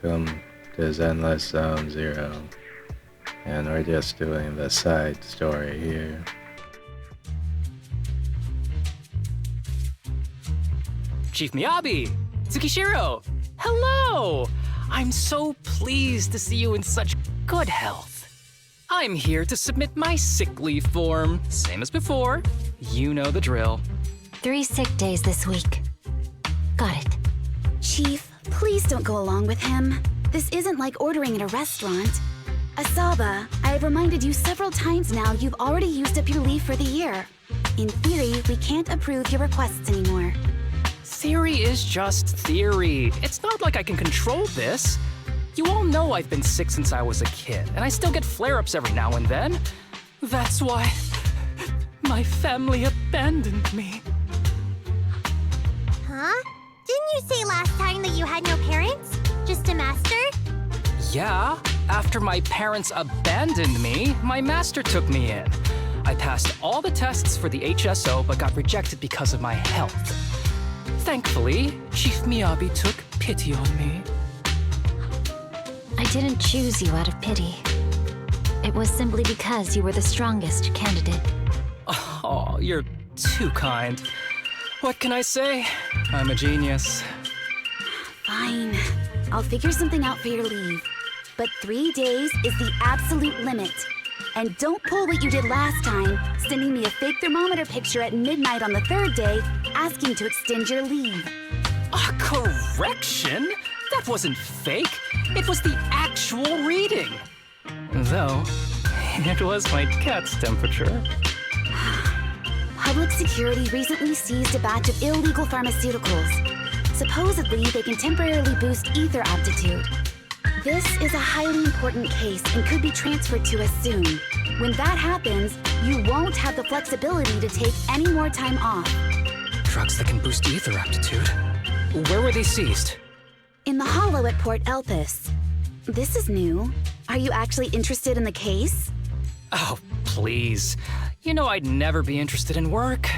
welcome to Zenless Zone 0. And we're just doing the side story here. Chief Miyabi! Tsukishiro! Hello! I'm so pleased to see you in such good health. I'm here to submit my sick leave form. Same as before. You know the drill. 3 sick days this week. Got it. Chief, please don't go along with him. This isn't like ordering at a restaurant. Asaba, I have reminded you several times now you've already used up your leave for the year. In theory, we can't approve your requests anymore. Theory is just theory. It's not like I can control this. You all know I've been sick since I was a kid, and I still get flare-ups every now and then. That's why my family abandoned me. Huh? Didn't you say last time that you had no parents? Just a master? Yeah, after my parents abandoned me, my master took me in. I passed all the tests for the HSO but got rejected because of my health. Thankfully, Chief Miyabi took pity on me. I didn't choose you out of pity. It was simply because you were the strongest candidate. Oh, you're too kind. What can I say? I'm a genius. Fine. I'll figure something out for your leave. But 3 days is the absolute limit. And don't pull what you did last time, sending me a fake thermometer picture at midnight on the 3rd day, asking to extend your leave. A correction? That wasn't fake. It was the actual reading. Though, it was my cat's temperature. Public security recently seized a batch of illegal pharmaceuticals. Supposedly, they can temporarily boost ether aptitude. This is a highly important case and could be transferred to us soon. When that happens, you won't have the flexibility to take any more time off. Drugs that can boost ether aptitude. Where were they seized? In the hollow at Port Elpis. This is new. Are you actually interested in the case? Oh, please. You know I'd never be interested in work.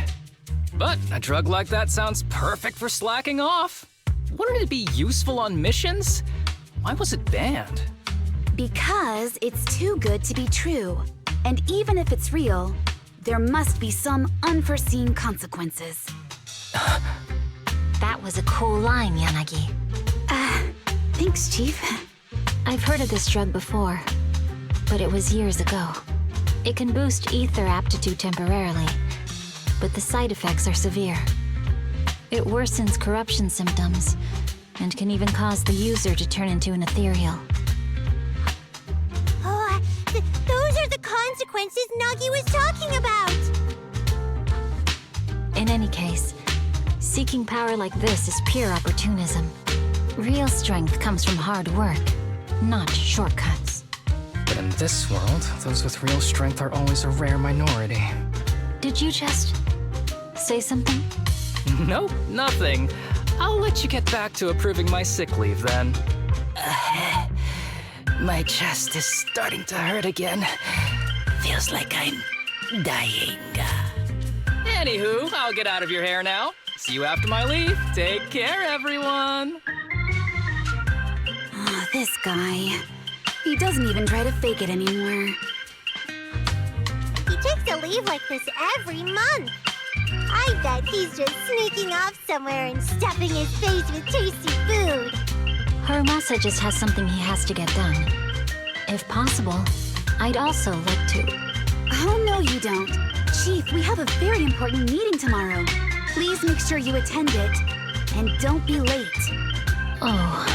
But a drug like that sounds perfect for slacking off. Wouldn't it be useful on missions? Why was it banned? Because it's too good to be true. And even if it's real, there must be some unforeseen consequences. That was a cool line, Yanagi. Thanks, Chief. I've heard of this drug before, but it was years ago. It can boost ether aptitude temporarily, but the side effects are severe. It worsens corruption symptoms, and can even cause the user to turn into an ethereal. Oh, those are the consequences Nagi was talking about! In any case, seeking power like this is pure opportunism. Real strength comes from hard work, not shortcuts. But in this world, those with real strength are always a rare minority. Did you just say something? Nope, nothing. I'll let you get back to approving my sick leave then. My chest is starting to hurt again. Feels like I'm dying. Anywho, I'll get out of your hair now. See you after my leave. Take care, everyone. Oh, this guy. He doesn't even try to fake it anymore. He takes a leave like this every month. I bet he's just sneaking off somewhere and stuffing his face with tasty food. Harumasa just has something he has to get done. If possible, I'd also like to... Oh, no, you don't. Chief, we have a very important meeting tomorrow. Please make sure you attend it. And don't be late. Oh...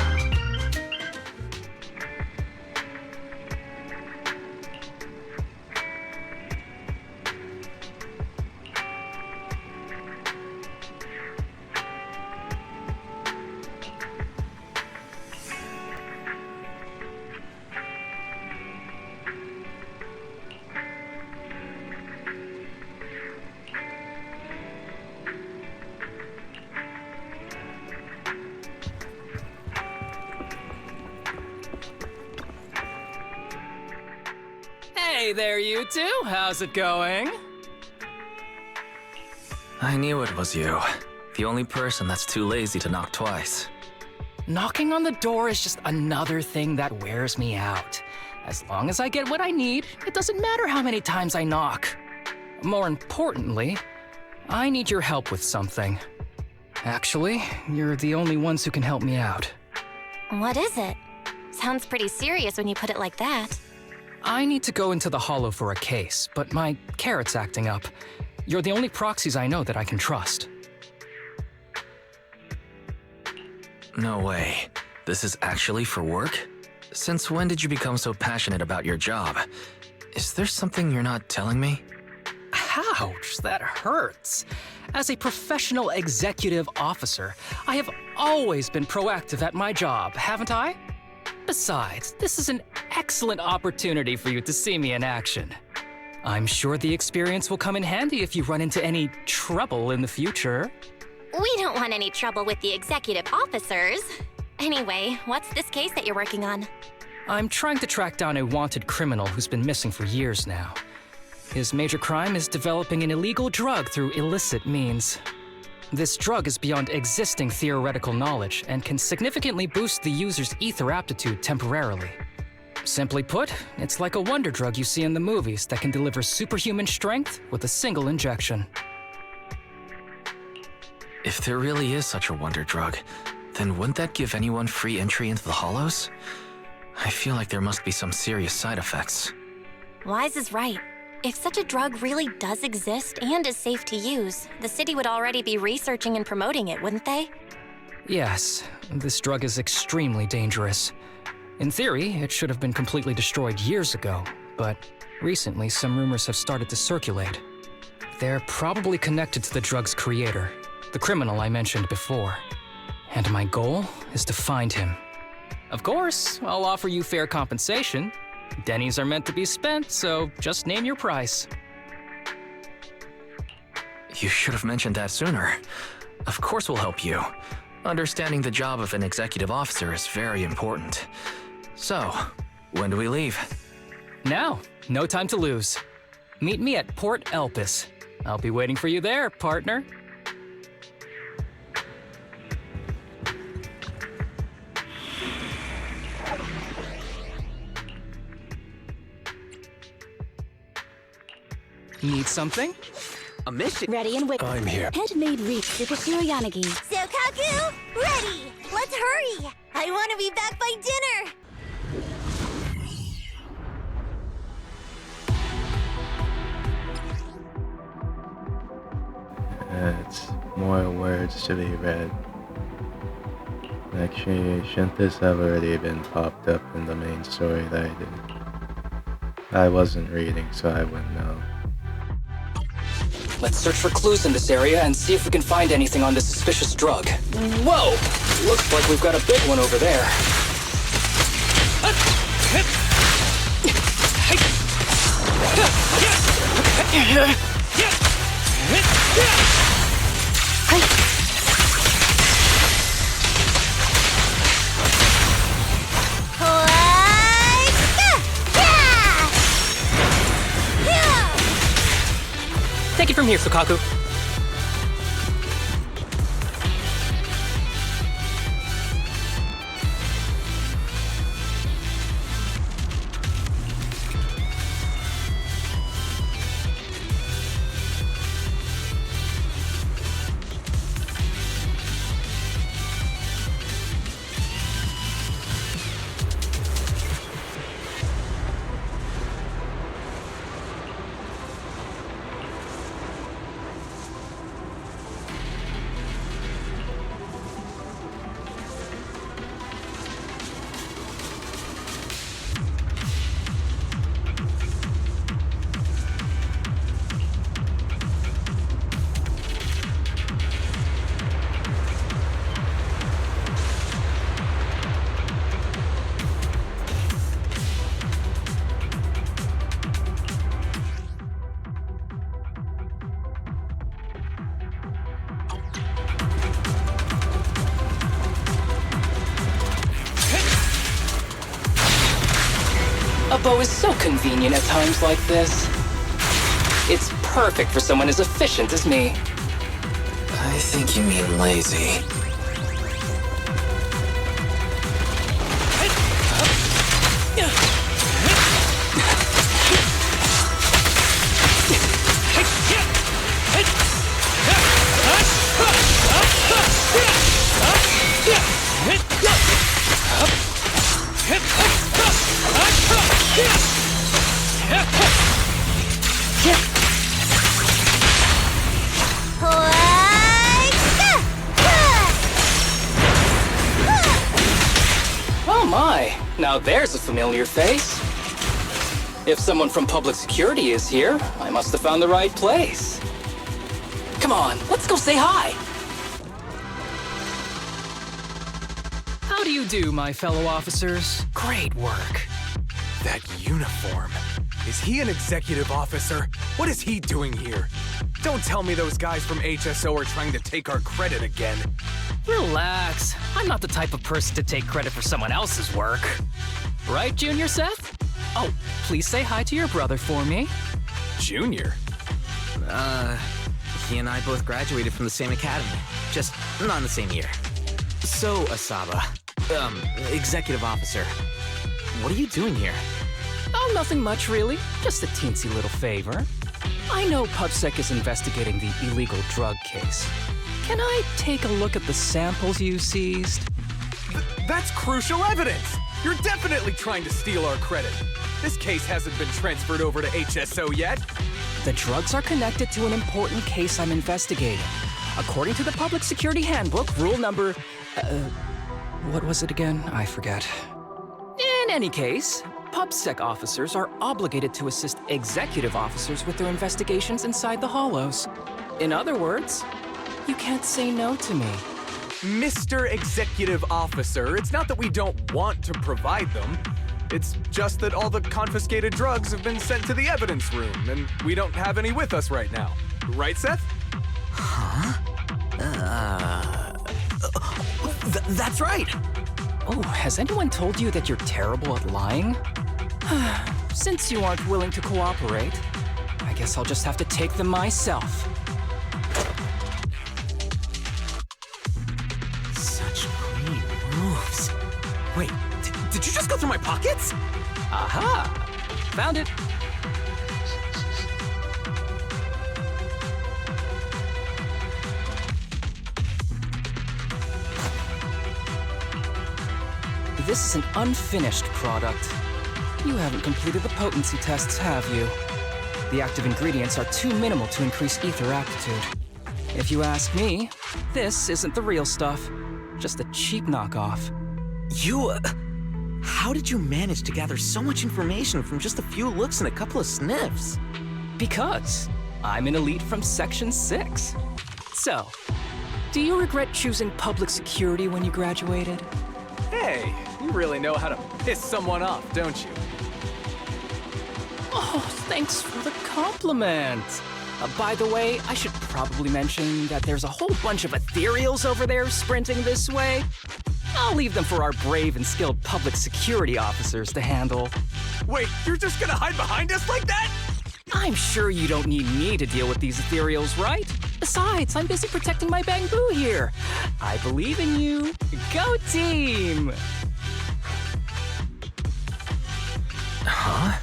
Hey there, you two. How's it going? I knew it was you. The only person that's too lazy to knock twice. Knocking on the door is just another thing that wears me out. As long as I get what I need, it doesn't matter how many times I knock. More importantly, I need your help with something. Actually, you're the only ones who can help me out. What is it? Sounds pretty serious when you put it like that. I need to go into the Hollow for a case, but my carrot's acting up. You're the only proxies I know that I can trust. No way. This is actually for work? Since when did you become so passionate about your job? Is there something you're not telling me? Ouch, that hurts. As a professional executive officer, I have always been proactive at my job, haven't I? Besides, this is an excellent opportunity for you to see me in action. I'm sure the experience will come in handy if you run into any trouble in the future. We don't want any trouble with the executive officers. Anyway, what's this case that you're working on? I'm trying to track down a wanted criminal who's been missing for years now. His major crime is developing an illegal drug through illicit means. This drug is beyond existing theoretical knowledge and can significantly boost the user's ether aptitude temporarily. Simply put, it's like a wonder drug you see in the movies that can deliver superhuman strength with a single injection. If there really is such a wonder drug, then wouldn't that give anyone free entry into the Hollows? I feel like there must be some serious side effects. Wise is right. If such a drug really does exist and is safe to use, the city would already be researching and promoting it, wouldn't they? Yes, this drug is extremely dangerous. In theory, it should have been completely destroyed years ago, but recently some rumors have started to circulate. They're probably connected to the drug's creator, the criminal I mentioned before. And my goal is to find him. Of course, I'll offer you fair compensation. Dennies are meant to be spent, so just name your price. You should have mentioned that sooner. Of course we'll help you. Understanding the job of an executive officer is very important. So, when do we leave? Now, no time to lose. Meet me at Port Elpis. I'll be waiting for you there, partner. Need something? A mission? Ready and wait. I'm here. Handmade wreath Super Yanagi. Sokaku, ready! Let's hurry! I want to be back by dinner! It's more words to be read. Actually, shouldn't this have already been popped up in the main story that I did? I wasn't reading, so I wouldn't know. Let's search for clues in this area and see if we can find anything on this suspicious drug. Whoa! Looks like we've got a big one over there. Take it from here, Sokaku. A bow is so convenient at times like this. It's perfect for someone as efficient as me. I think you mean lazy. Now there's a familiar face. If someone from public security is here, I must have found the right place. Come on, let's go say hi. How do you do, my fellow officers? Great work. That uniform. Is he an executive officer? What is he doing here? Don't tell me those guys from HSO are trying to take our credit again. Relax. I'm not the type of person to take credit for someone else's work. Right, Junior Seth? Oh, please say hi to your brother for me. Junior? He and I both graduated from the same academy. Just not in the same year. So, Asaba, executive officer, what are you doing here? Oh, nothing much, really. Just a teensy little favor. I know PubSec is investigating the illegal drug case. Can I take a look at the samples you seized? That's crucial evidence! You're definitely trying to steal our credit. This case hasn't been transferred over to HSO yet. The drugs are connected to an important case I'm investigating. According to the Public Security Handbook, rule number... what was it again? I forget. In any case, PubSec officers are obligated to assist executive officers with their investigations inside the Hollows. In other words, you can't say no to me. Mr. Executive Officer, it's not that we don't want to provide them. It's just that all the confiscated drugs have been sent to the evidence room, and we don't have any with us right now. Right, Seth? Huh? That's right! Oh, has anyone told you that you're terrible at lying? Since you aren't willing to cooperate, I guess I'll just have to take them myself. Such clean moves. Wait, did you just go through my pockets? Aha! Found it! This is an unfinished product. You haven't completed the potency tests, have you? The active ingredients are too minimal to increase ether aptitude. If you ask me, this isn't the real stuff, just a cheap knockoff. How did you manage to gather so much information from just a few looks and a couple of sniffs? Because I'm an elite from Section 6. So, do you regret choosing public security when you graduated? Hey, you really know how to piss someone off, don't you? Oh, thanks for the compliment. By the way, I should probably mention that there's a whole bunch of ethereals over there sprinting this way. I'll leave them for our brave and skilled public security officers to handle. Wait, you're just gonna hide behind us like that? I'm sure you don't need me to deal with these ethereals, right? Besides, I'm busy protecting my bamboo here. I believe in you. Go team! Huh?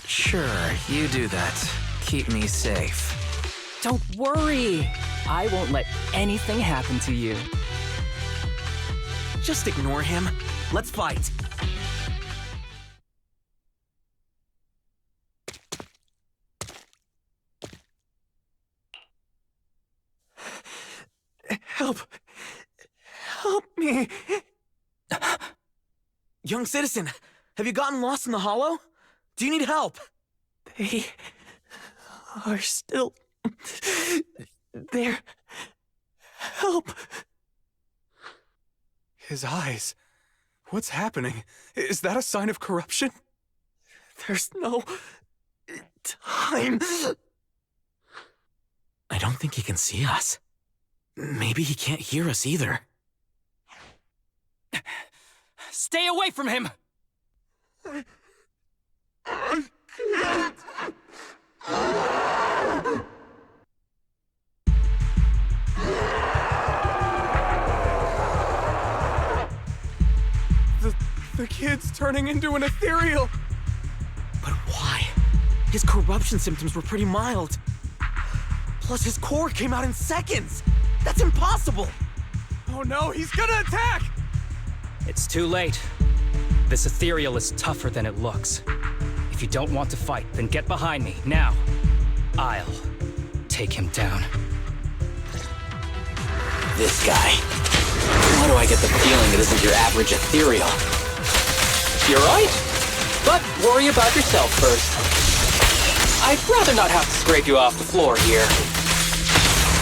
Sure, you do that. Keep me safe. Don't worry. I won't let anything happen to you. Just ignore him. Let's fight. Help! Help me! Young citizen, have you gotten lost in the hollow? Do you need help? They are still there. Help! His eyes. What's happening? Is that a sign of corruption? There's no time. I don't think he can see us. Maybe he can't hear us either. Stay away from him! I can't. The kid's turning into an ethereal. But why? His corruption symptoms were pretty mild. Plus, his core came out in seconds. That's impossible. Oh no, he's gonna attack! It's too late. This ethereal is tougher than it looks. If you don't want to fight, then get behind me, now. I'll take him down. This guy. Why do I get the feeling it isn't your average ethereal? You're right. But worry about yourself first. I'd rather not have to scrape you off the floor here.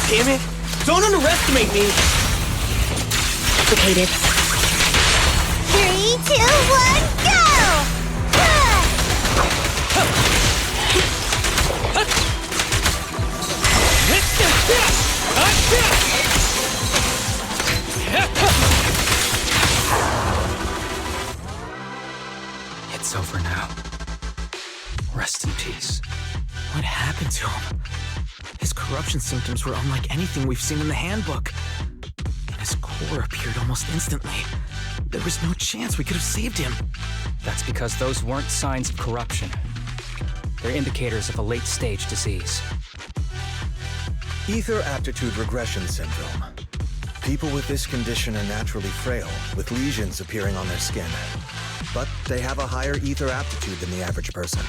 Damn it! Don't underestimate me! Complicated. 3, 2, 1, go! It's over now. Rest in peace. What happened to him? His corruption symptoms were unlike anything we've seen in the handbook. And his core appeared almost instantly. There was no chance we could have saved him. That's because those weren't signs of corruption. They're indicators of a late-stage disease. Ether aptitude regression syndrome. People with this condition are naturally frail, with lesions appearing on their skin. But they have a higher ether aptitude than the average person.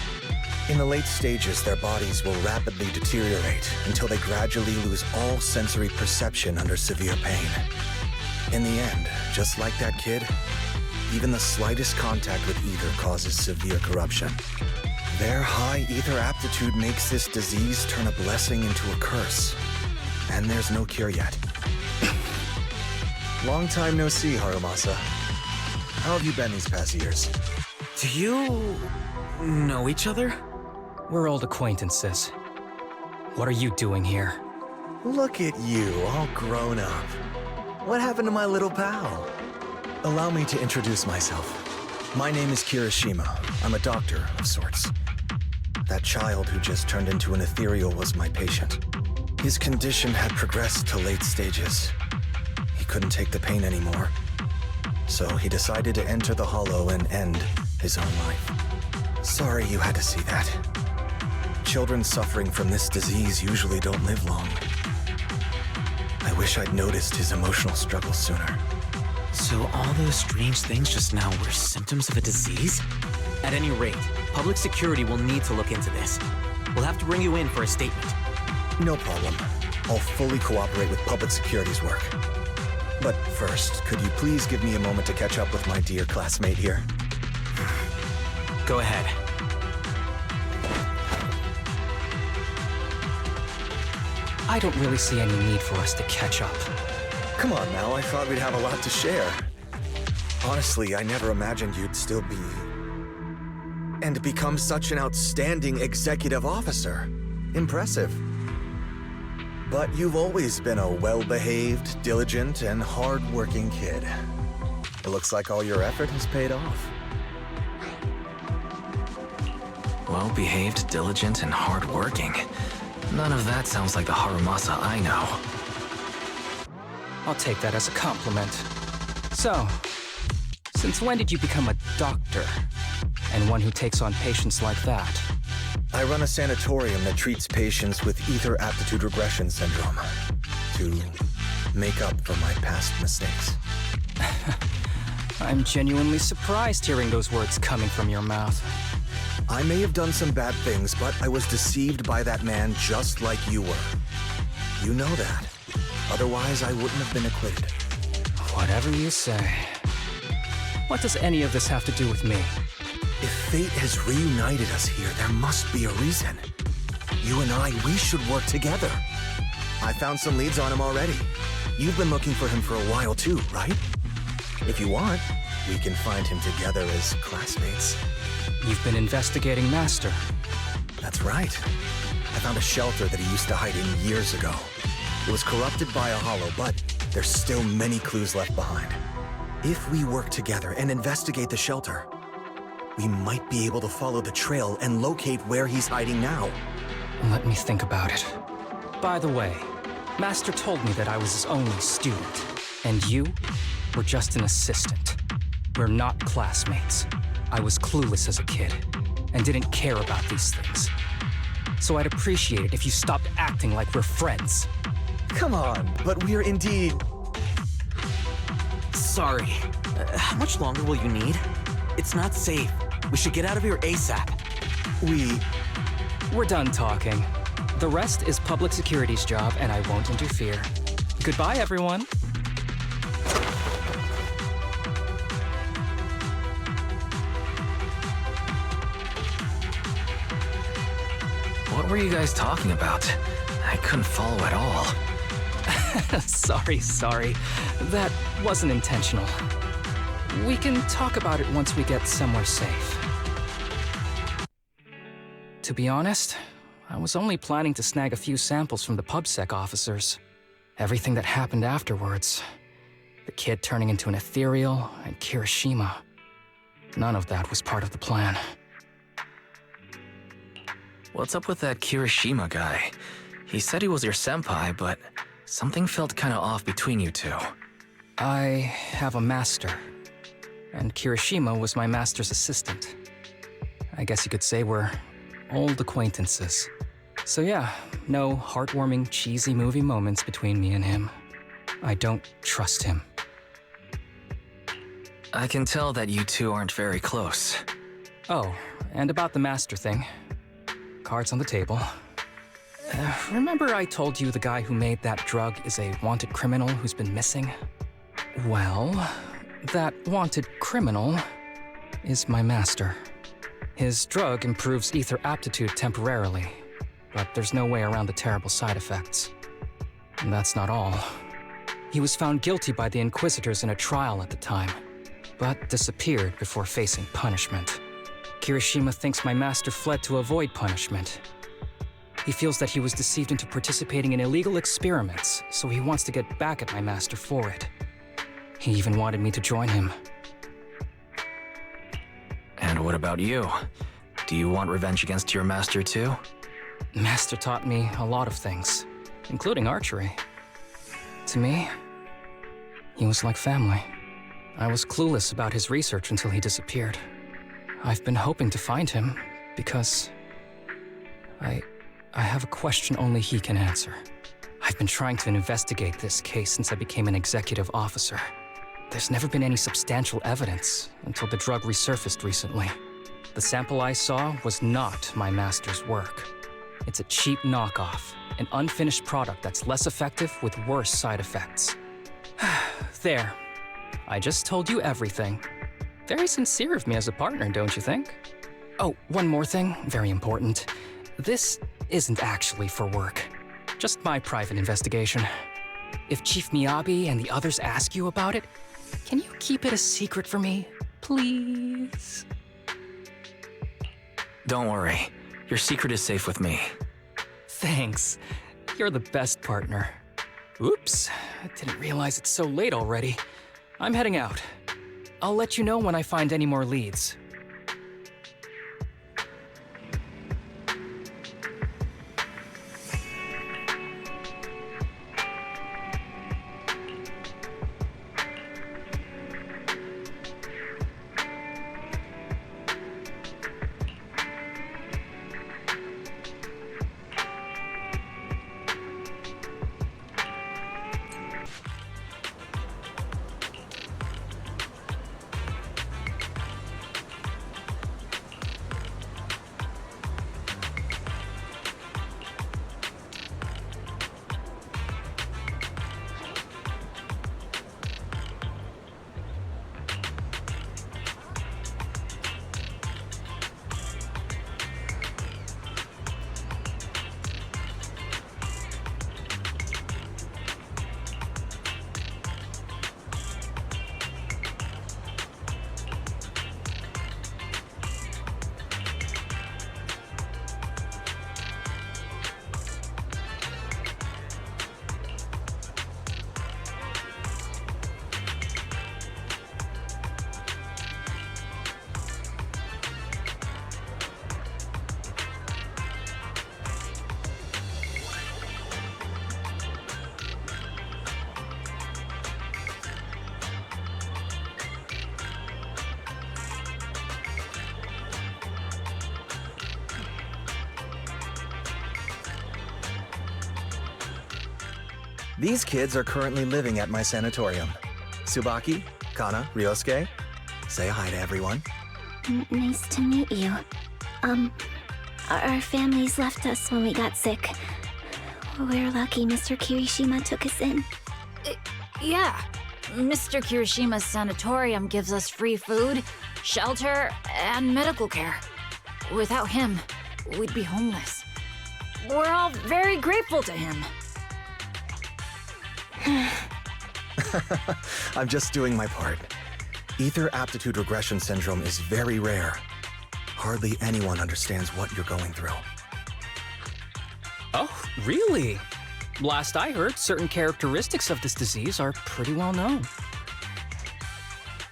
In the late stages, their bodies will rapidly deteriorate until they gradually lose all sensory perception under severe pain. In the end, just like that kid, even the slightest contact with ether causes severe corruption. Their high ether aptitude makes this disease turn a blessing into a curse. And there's no cure yet. Long time no see, Harumasa. How have you been these past years? Do you know each other? We're old acquaintances. What are you doing here? Look at you, all grown up. What happened to my little pal? Allow me to introduce myself. My name is Kirishima. I'm a doctor of sorts. That child who just turned into an ethereal was my patient. His condition had progressed to late stages. He couldn't take the pain anymore. So he decided to enter the Hollow and end his own life. Sorry you had to see that. Children suffering from this disease usually don't live long. I wish I'd noticed his emotional struggles sooner. So all those strange things just now were symptoms of a disease? At any rate, public security will need to look into this. We'll have to bring you in for a statement. No problem. I'll fully cooperate with public security's work. But first, could you please give me a moment to catch up with my dear classmate here? Go ahead. I don't really see any need for us to catch up. Come on now, I thought we'd have a lot to share. Honestly, I never imagined you'd still be... and become such an outstanding executive officer. Impressive. But you've always been a well-behaved, diligent, and hard-working kid. It looks like all your effort has paid off. Well-behaved, diligent, and hardworking. None of that sounds like the Harumasa I know. I'll take that as a compliment. So, since when did you become a doctor? And one who takes on patients like that? I run a sanatorium that treats patients with ether aptitude regression syndrome to make up for my past mistakes. I'm genuinely surprised hearing those words coming from your mouth. I may have done some bad things, but I was deceived by that man just like you were. You know that. Otherwise, I wouldn't have been acquitted. Whatever you say. What does any of this have to do with me? If fate has reunited us here, there must be a reason. You and I, we should work together. I found some leads on him already. You've been looking for him for a while too, right? If you want, we can find him together as classmates. You've been investigating Master. That's right. I found a shelter that he used to hide in years ago. It was corrupted by a hollow, but there's still many clues left behind. If we work together and investigate the shelter, we might be able to follow the trail and locate where he's hiding now. Let me think about it. By the way, Master told me that I was his only student, and you were just an assistant. We're not classmates. I was clueless as a kid, and didn't care about these things. So I'd appreciate it if you stopped acting like we're friends. Come on, but we're indeed... Sorry. How much longer will you need? It's not safe. We should get out of here ASAP. We're done talking. The rest is public security's job, and I won't interfere. Goodbye, everyone. were you guys talking about? I couldn't follow at all. Sorry. That wasn't intentional. We can talk about it once we get somewhere safe. To be honest, I was only planning to snag a few samples from the PubSec officers. Everything that happened afterwards. The kid turning into an ethereal, and Kirishima. None of that was part of the plan. What's up with that Kirishima guy? He said he was your senpai, but something felt kinda off between you two. I have a master, and Kirishima was my master's assistant. I guess you could say we're old acquaintances. So yeah, no heartwarming, cheesy movie moments between me and him. I don't trust him. I can tell that you two aren't very close. Oh, and about the master thing. Cards on the table. Remember I told you the guy who made that drug is a wanted criminal who's been missing? Well, that wanted criminal is my master. His drug improves ether aptitude temporarily, but there's no way around the terrible side effects. And that's not all. He was found guilty by the Inquisitors in a trial at the time, but disappeared before facing punishment. Kirishima thinks my master fled to avoid punishment. He feels that he was deceived into participating in illegal experiments, so he wants to get back at my master for it. He even wanted me to join him. And what about you? Do you want revenge against your master too? Master taught me a lot of things, including archery. To me, he was like family. I was clueless about his research until he disappeared. I've been hoping to find him because I have a question only he can answer. I've been trying to investigate this case since I became an executive officer. There's never been any substantial evidence until the drug resurfaced recently. The sample I saw was not my master's work. It's a cheap knockoff, an unfinished product that's less effective with worse side effects. There. I just told you everything. Very sincere of me as a partner, don't you think? Oh, one more thing, very important. This isn't actually for work. Just my private investigation. If Chief Miyabi and the others ask you about it, can you keep it a secret for me, please? Don't worry. Your secret is safe with me. Thanks. You're the best partner. Oops, I didn't realize it's so late already. I'm heading out. I'll let you know when I find any more leads. These kids are currently living at my sanatorium. Tsubaki, Kana, Ryosuke, say hi to everyone. Nice to meet you. Our families left us when we got sick. We're lucky Mr. Kirishima took us in. Yeah. Mr. Kirishima's sanatorium gives us free food, shelter, and medical care. Without him, we'd be homeless. we're all very grateful to him. I'm just doing my part. Ether aptitude regression syndrome is very rare. Hardly anyone understands what you're going through. Oh, really? Last I heard, certain characteristics of this disease are pretty well known.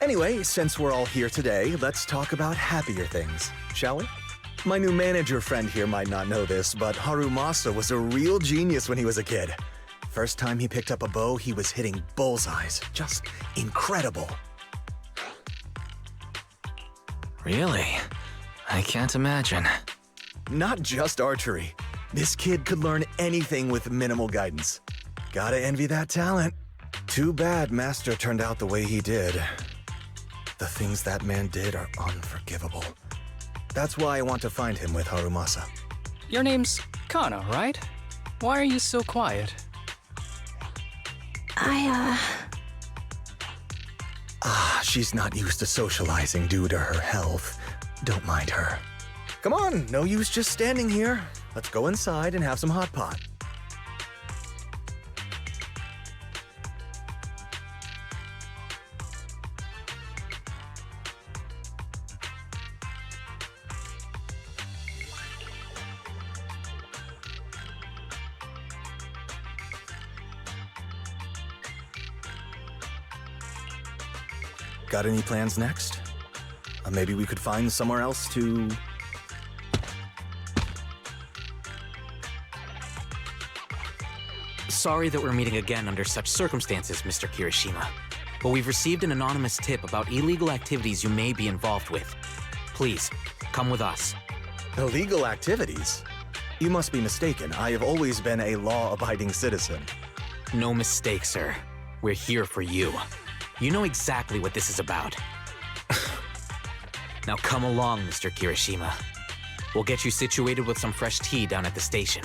Anyway, since we're all here today, let's talk about happier things, shall we? My new manager friend here might not know this, but Harumasa was a real genius when he was a kid. First time he picked up a bow, he was hitting bullseyes. Just incredible. Really? I can't imagine. Not just archery. This kid could learn anything with minimal guidance. Gotta envy that talent. Too bad Master turned out the way he did. The things that man did are unforgivable. That's why I want to find him with Harumasa. Your name's Kana, right? Why are you so quiet? She's not used to socializing due to her health. Don't mind her. Come on, no use just standing here. Let's go inside and have some hot pot. Got any plans next? Maybe we could find somewhere else to... Sorry that we're meeting again under such circumstances, Mr. Kirishima. But we've received an anonymous tip about illegal activities you may be involved with. Please, come with us. Illegal activities? You must be mistaken. I have always been a law-abiding citizen. No mistake, sir. We're here for you. You know exactly what this is about. Now come along, Mr. Kirishima. We'll get you situated with some fresh tea down at the station.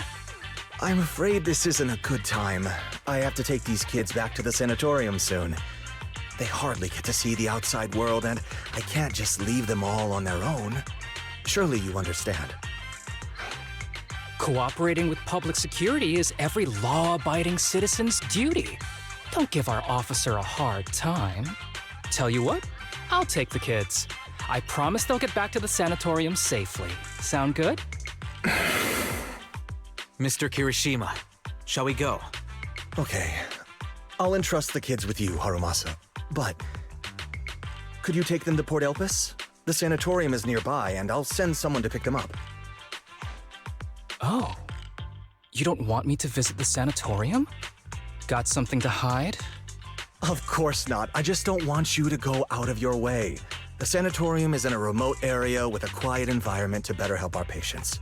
I'm afraid this isn't a good time. I have to take these kids back to the sanatorium soon. They hardly get to see the outside world, and I can't just leave them all on their own. Surely you understand. Cooperating with public security is every law-abiding citizen's duty. Don't give our officer a hard time. Tell you what, I'll take the kids. I promise they'll get back to the sanatorium safely. Sound good? Mr. Kirishima, shall we go? Okay. I'll entrust the kids with you, Harumasa. But could you take them to Port Elpis? The sanatorium is nearby, and I'll send someone to pick them up. Oh. You don't want me to visit the sanatorium? Got something to hide? Of course not. I just don't want you to go out of your way. The sanatorium is in a remote area with a quiet environment to better help our patients.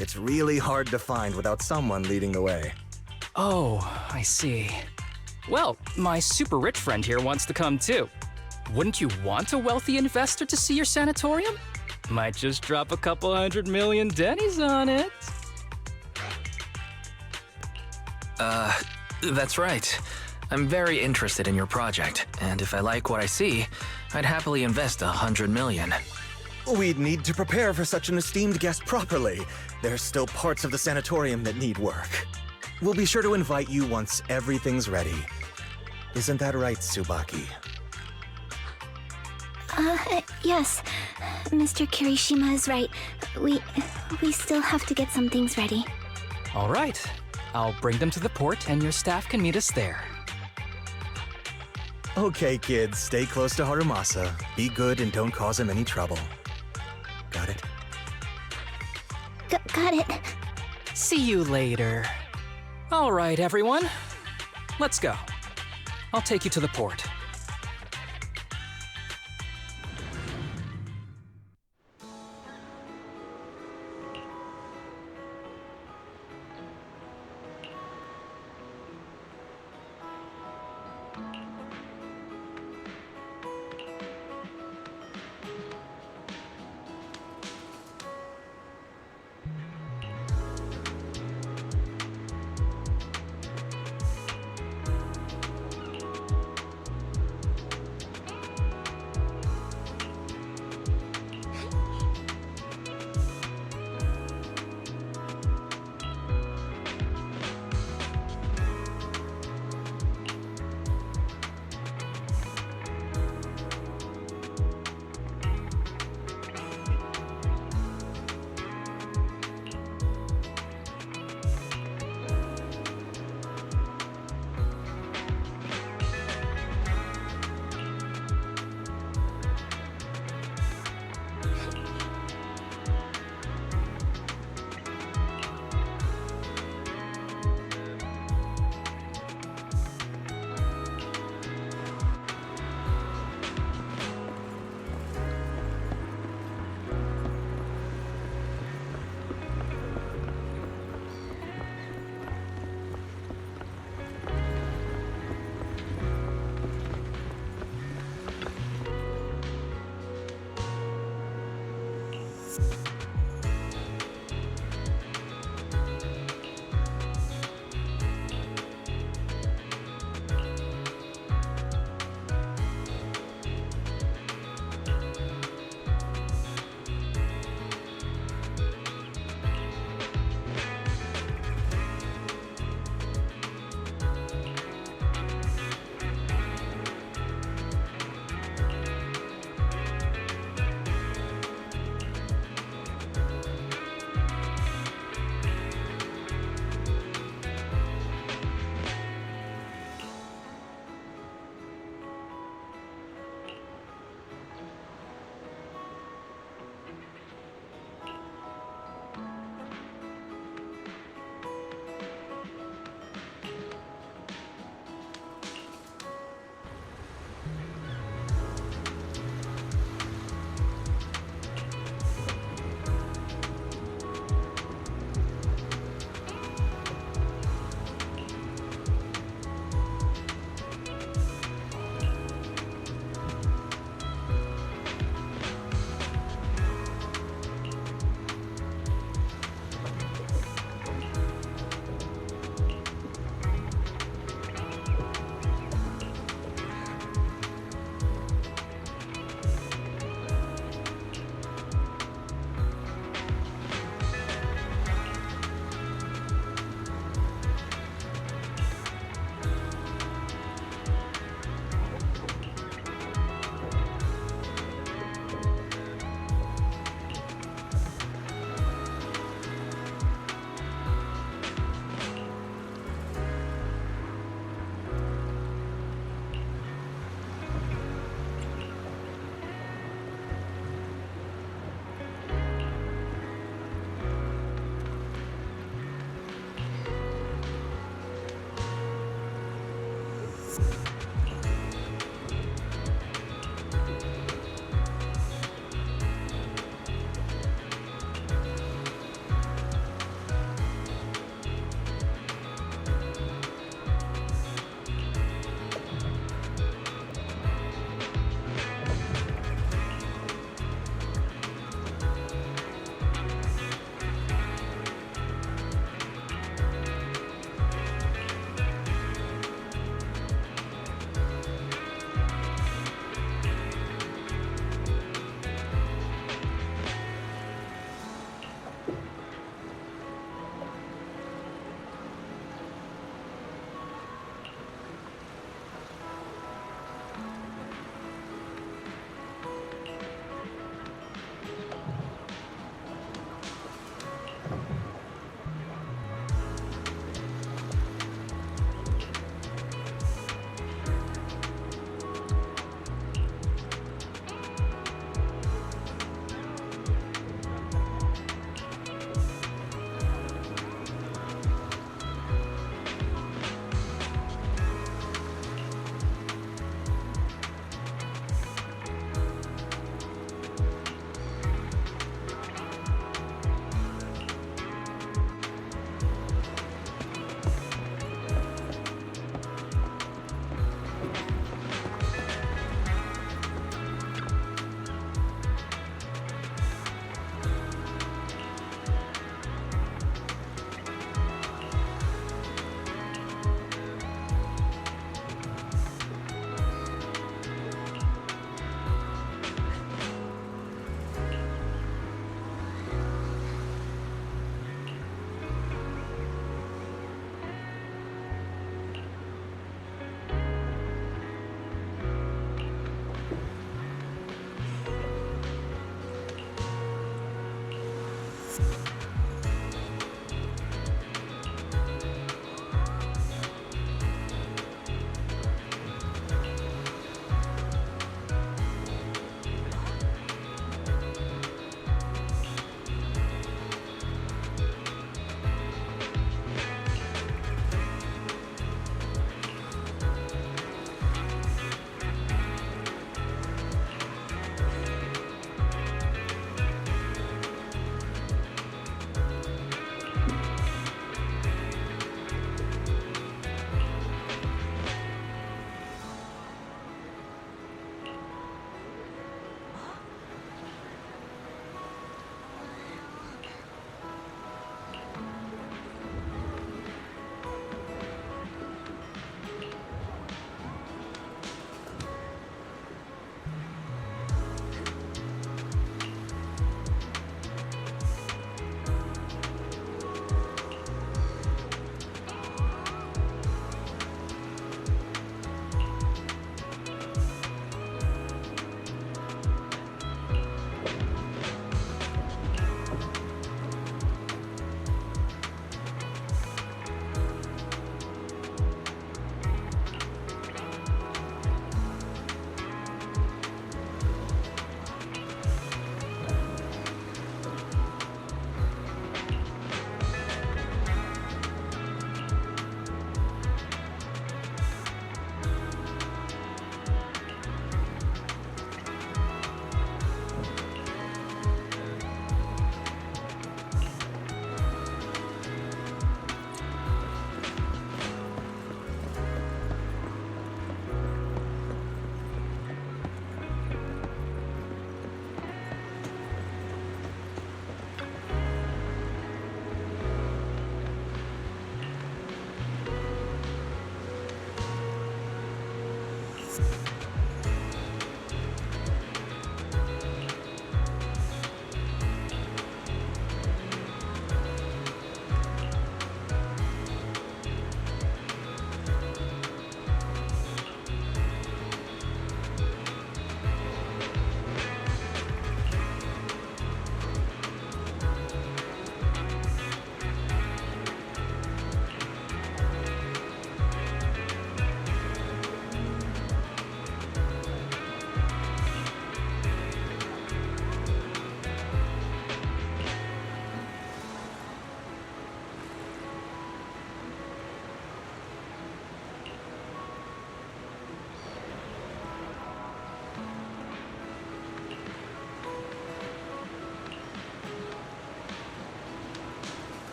It's really hard to find without someone leading the way. Oh, I see. Well, my super rich friend here wants to come too. Wouldn't you want a wealthy investor to see your sanatorium? Might just drop a couple $100 million dennies on it. That's right. I'm very interested in your project, and if I like what I see, I'd happily invest $100 million. We'd need to prepare for such an esteemed guest properly. There's still parts of the sanatorium that need work. We'll be sure to invite you once everything's ready. Isn't that right, Tsubaki? Yes. Mr. Kirishima is right. We still have to get some things ready. All right. I'll bring them to the port and your staff can meet us there. Okay, kids, stay close to Harumasa. Be good and don't cause him any trouble. Got it? Got it. See you later. All right, everyone. Let's go. I'll take you to the port.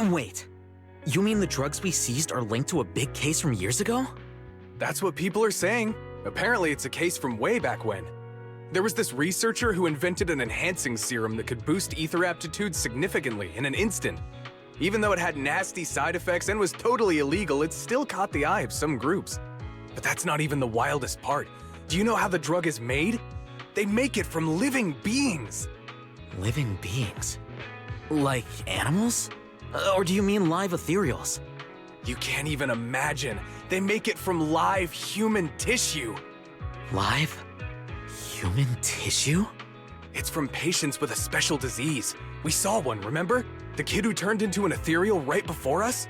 Wait, you mean the drugs we seized are linked to a big case from years ago? That's what people are saying. Apparently it's a case from way back when. There was this researcher who invented an enhancing serum that could boost ether aptitude significantly in an instant. Even though it had nasty side effects and was totally illegal, it still caught the eye of some groups. But that's not even the wildest part. Do you know how the drug is made? They make it from living beings. Living beings? Like animals? Or do you mean live ethereals? You can't even imagine. They make it from live human tissue. Live human tissue? It's from patients with a special disease. We saw one, remember? The kid who turned into an ethereal right before us?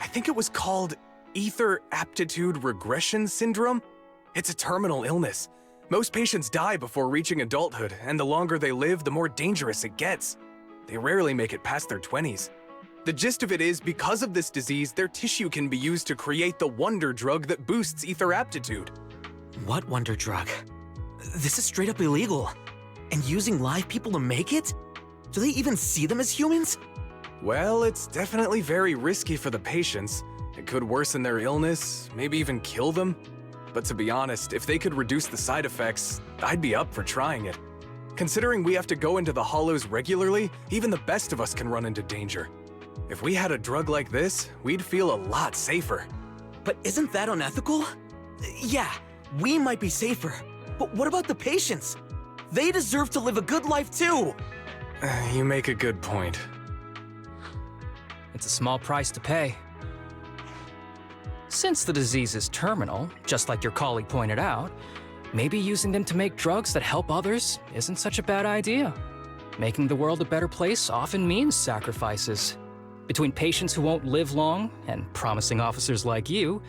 I think it was called ether aptitude regression syndrome. It's a terminal illness. Most patients die before reaching adulthood, and the longer they live, the more dangerous it gets. They rarely make it past their 20s. The gist of it is, because of this disease, their tissue can be used to create the wonder drug that boosts ether aptitude. What wonder drug? This is straight up illegal. And using live people to make it? Do they even see them as humans? Well, it's definitely very risky for the patients. It could worsen their illness, maybe even kill them. But to be honest, if they could reduce the side effects, I'd be up for trying it. Considering we have to go into the hollows regularly, even the best of us can run into danger. If we had a drug like this, we'd feel a lot safer. But isn't that unethical? Yeah, we might be safer, but what about the patients? They deserve to live a good life too! You make a good point. It's a small price to pay. Since the disease is terminal, just like your colleague pointed out, maybe using them to make drugs that help others isn't such a bad idea. Making the world a better place often means sacrifices. Between patients who won't live long and promising officers like you,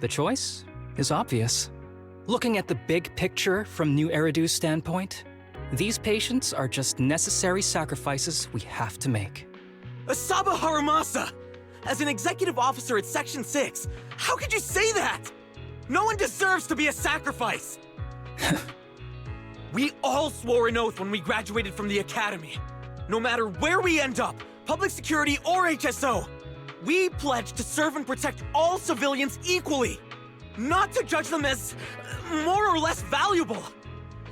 the choice is obvious. Looking at the big picture from New Eridu's standpoint, these patients are just necessary sacrifices we have to make. Asaba Harumasa! As an executive officer at Section 6, how could you say that? No one deserves to be a sacrifice! We all swore an oath when we graduated from the academy. No matter where we end up, public security or HSO, we pledge to serve and protect all civilians equally, not to judge them as more or less valuable.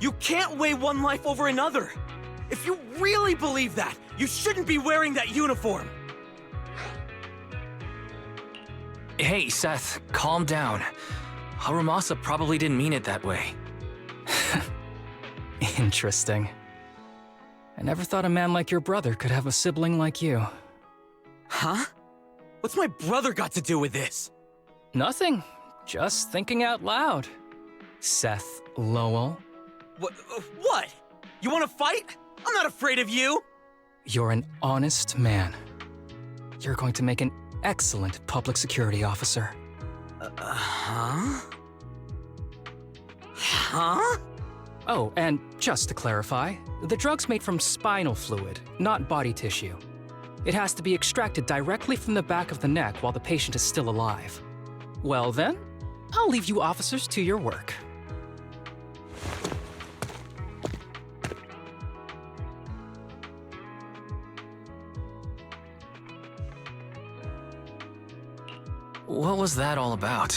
You can't weigh one life over another. If you really believe that, you shouldn't be wearing that uniform. Hey, Seth, calm down. Harumasa probably didn't mean it that way. Interesting. I never thought a man like your brother could have a sibling like you. Huh? What's my brother got to do with this? Nothing. Just thinking out loud. Seth Lowell. What? You want to fight? I'm not afraid of you! You're an honest man. You're going to make an excellent public security officer. Huh? Huh? Oh, and just to clarify, the drug's made from spinal fluid, not body tissue. It has to be extracted directly from the back of the neck while the patient is still alive. Well then, I'll leave you officers to your work. What was that all about?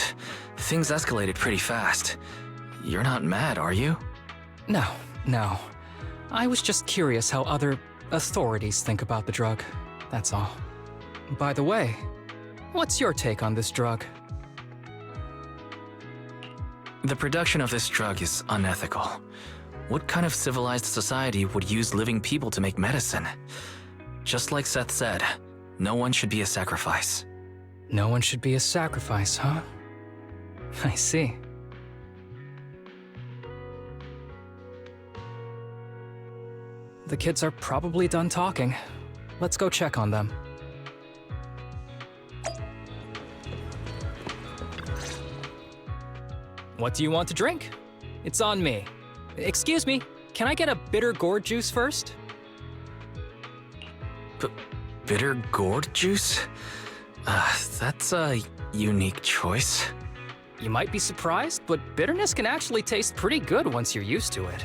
Things escalated pretty fast. You're not mad, are you? No. I was just curious how other authorities think about the drug, that's all. By the way, what's your take on this drug? The production of this drug is unethical. What kind of civilized society would use living people to make medicine? Just like Seth said, no one should be a sacrifice. No one should be a sacrifice, huh? I see. The kids are probably done talking. Let's go check on them. What do you want to drink? It's on me. Excuse me, can I get a bitter gourd juice first? Bitter gourd juice? That's a unique choice. You might be surprised, but bitterness can actually taste pretty good once you're used to it.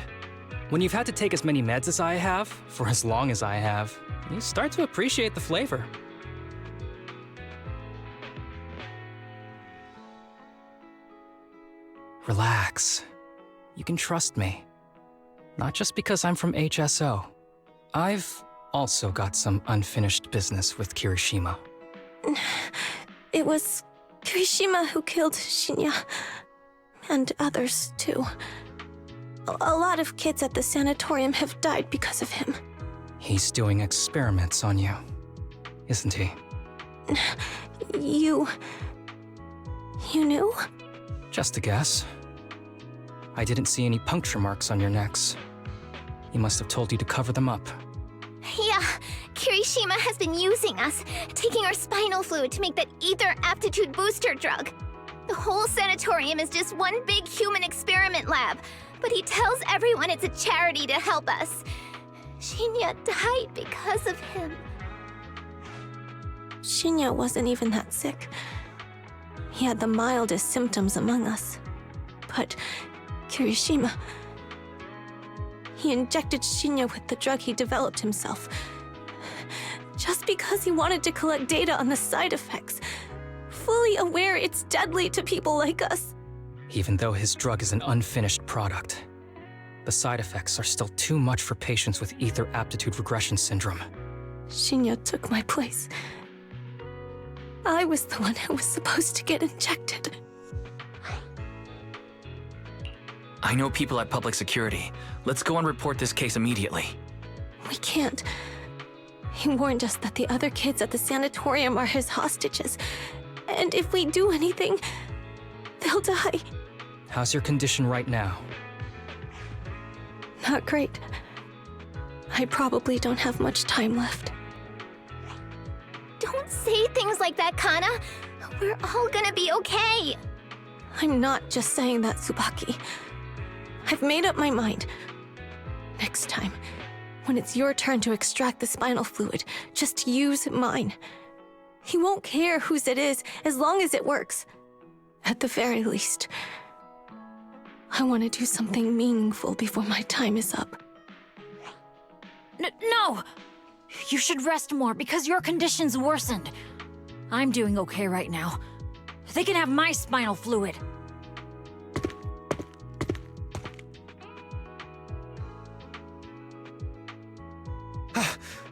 When you've had to take as many meds as I have, for as long as I have, you start to appreciate the flavor. Relax. You can trust me. Not just because I'm from HSO. I've also got some unfinished business with Kirishima. It was Kirishima who killed Shinya. And others, too. A lot of kids at the sanatorium have died because of him. He's doing experiments on you, isn't he? You knew? Just a guess. I didn't see any puncture marks on your necks. He must have told you to cover them up. Yeah, Kirishima has been using us, taking our spinal fluid to make that ether aptitude booster drug. The whole sanatorium is just one big human experiment lab, but he tells everyone it's a charity to help us. Shinya died because of him. Shinya wasn't even that sick. He had the mildest symptoms among us. But Kirishima... He injected Shinya with the drug he developed himself. Just because he wanted to collect data on the side effects, fully aware it's deadly to people like us. Even though his drug is an unfinished product, the side effects are still too much for patients with ether aptitude regression syndrome. Shinya took my place. I was the one who was supposed to get injected. I know people at public security. Let's go and report this case immediately. We can't. He warned us that the other kids at the sanatorium are his hostages. And if we do anything, they'll die. How's your condition right now? Not great. I probably don't have much time left. Don't say things like that, Kana. We're all gonna be okay. I'm not just saying that, Tsubaki. I've made up my mind. Next time, when it's your turn to extract the spinal fluid, just use mine. He won't care whose it is, as long as it works. At the very least, I want to do something meaningful before my time is up. No! You should rest more because your condition's worsened. I'm doing okay right now. They can have my spinal fluid.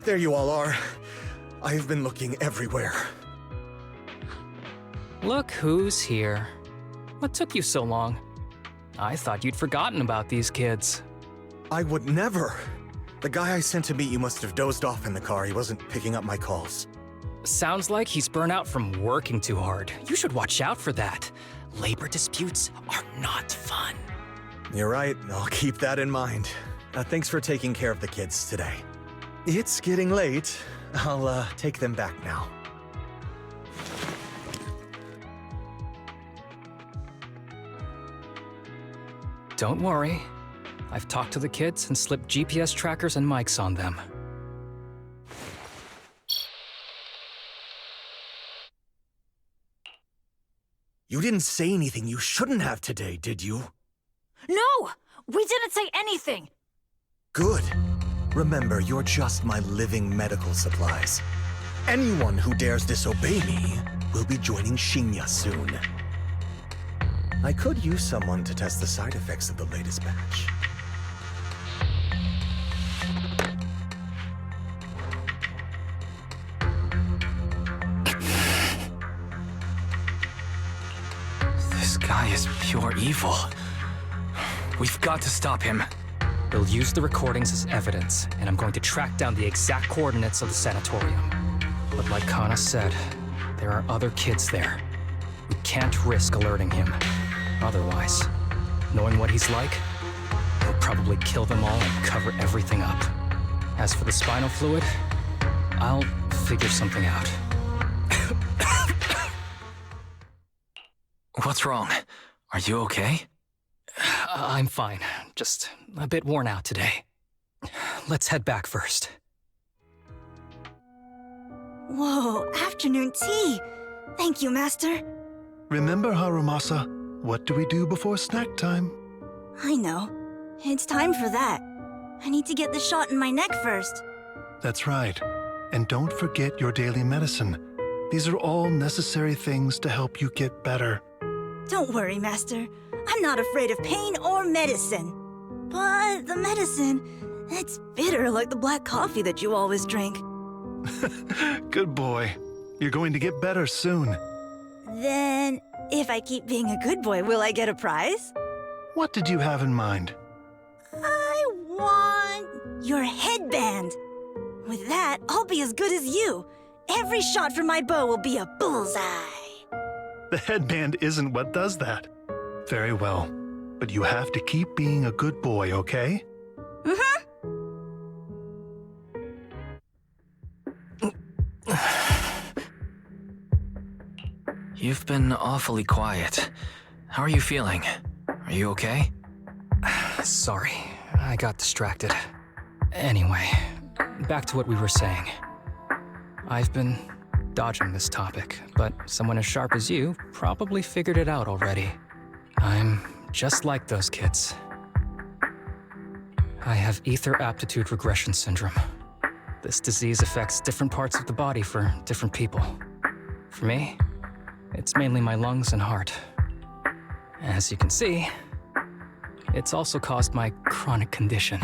There you all are. I've been looking everywhere. Look who's here. What took you so long? I thought you'd forgotten about these kids. I would never. The guy I sent to meet you must have dozed off in the car. He wasn't picking up my calls. Sounds like he's burnt out from working too hard. You should watch out for that. Labor disputes are not fun. You're right, I'll keep that in mind. Thanks for taking care of the kids today. It's getting late. I'll take them back now. Don't worry. I've talked to the kids and slipped GPS trackers and mics on them. You didn't say anything you shouldn't have today, did you? No! We didn't say anything! Good. Remember, you're just my living medical supplies. Anyone who dares disobey me will be joining Shinya soon. I could use someone to test the side effects of the latest batch. This guy is pure evil. We've got to stop him. We'll use the recordings as evidence, and I'm going to track down the exact coordinates of the sanatorium. But like Kana said, there are other kids there. We can't risk alerting him. Otherwise, knowing what he's like, he'll probably kill them all and cover everything up. As for the spinal fluid, I'll figure something out. What's wrong? Are you okay? I'm fine. Just a bit worn out today. Let's head back first. Whoa, afternoon tea! Thank you, Master. Remember, Harumasa, what do we do before snack time? I know. It's time for that. I need to get the shot in my neck first. That's right. And don't forget your daily medicine. These are all necessary things to help you get better. Don't worry, Master. I'm not afraid of pain or medicine. But the medicine, it's bitter like the black coffee that you always drink. Good boy. You're going to get better soon. Then, if I keep being a good boy, will I get a prize? What did you have in mind? I want your headband. With that, I'll be as good as you. Every shot from my bow will be a bullseye. The headband isn't what does that. Very well. But you have to keep being a good boy, okay? Mm-hmm. You've been awfully quiet. How are you feeling? Are you okay? Sorry, I got distracted. Anyway, back to what we were saying. I've been dodging this topic, but someone as sharp as you probably figured it out already. I'm just like those kids. I have ether aptitude regression syndrome. This disease affects different parts of the body for different people. For me, it's mainly my lungs and heart. As you can see, it's also caused my chronic condition.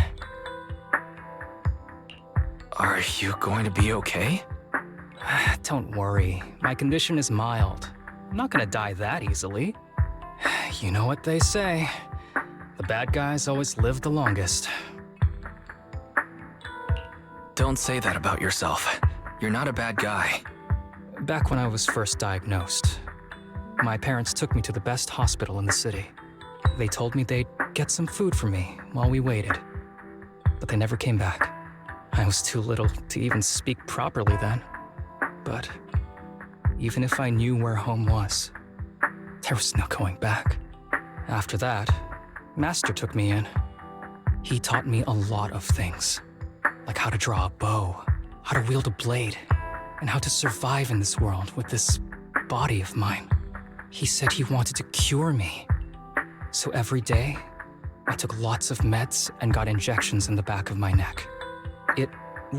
Are you going to be okay? Don't worry, my condition is mild. I'm not gonna die that easily. You know what they say, the bad guys always live the longest. Don't say that about yourself. You're not a bad guy. Back when I was first diagnosed, my parents took me to the best hospital in the city. They told me they'd get some food for me while we waited, but they never came back. I was too little to even speak properly then. But even if I knew where home was, there was no going back. After that, Master took me in. He taught me a lot of things, like how to draw a bow, how to wield a blade, and how to survive in this world with this body of mine. He said he wanted to cure me. So every day, I took lots of meds and got injections in the back of my neck. It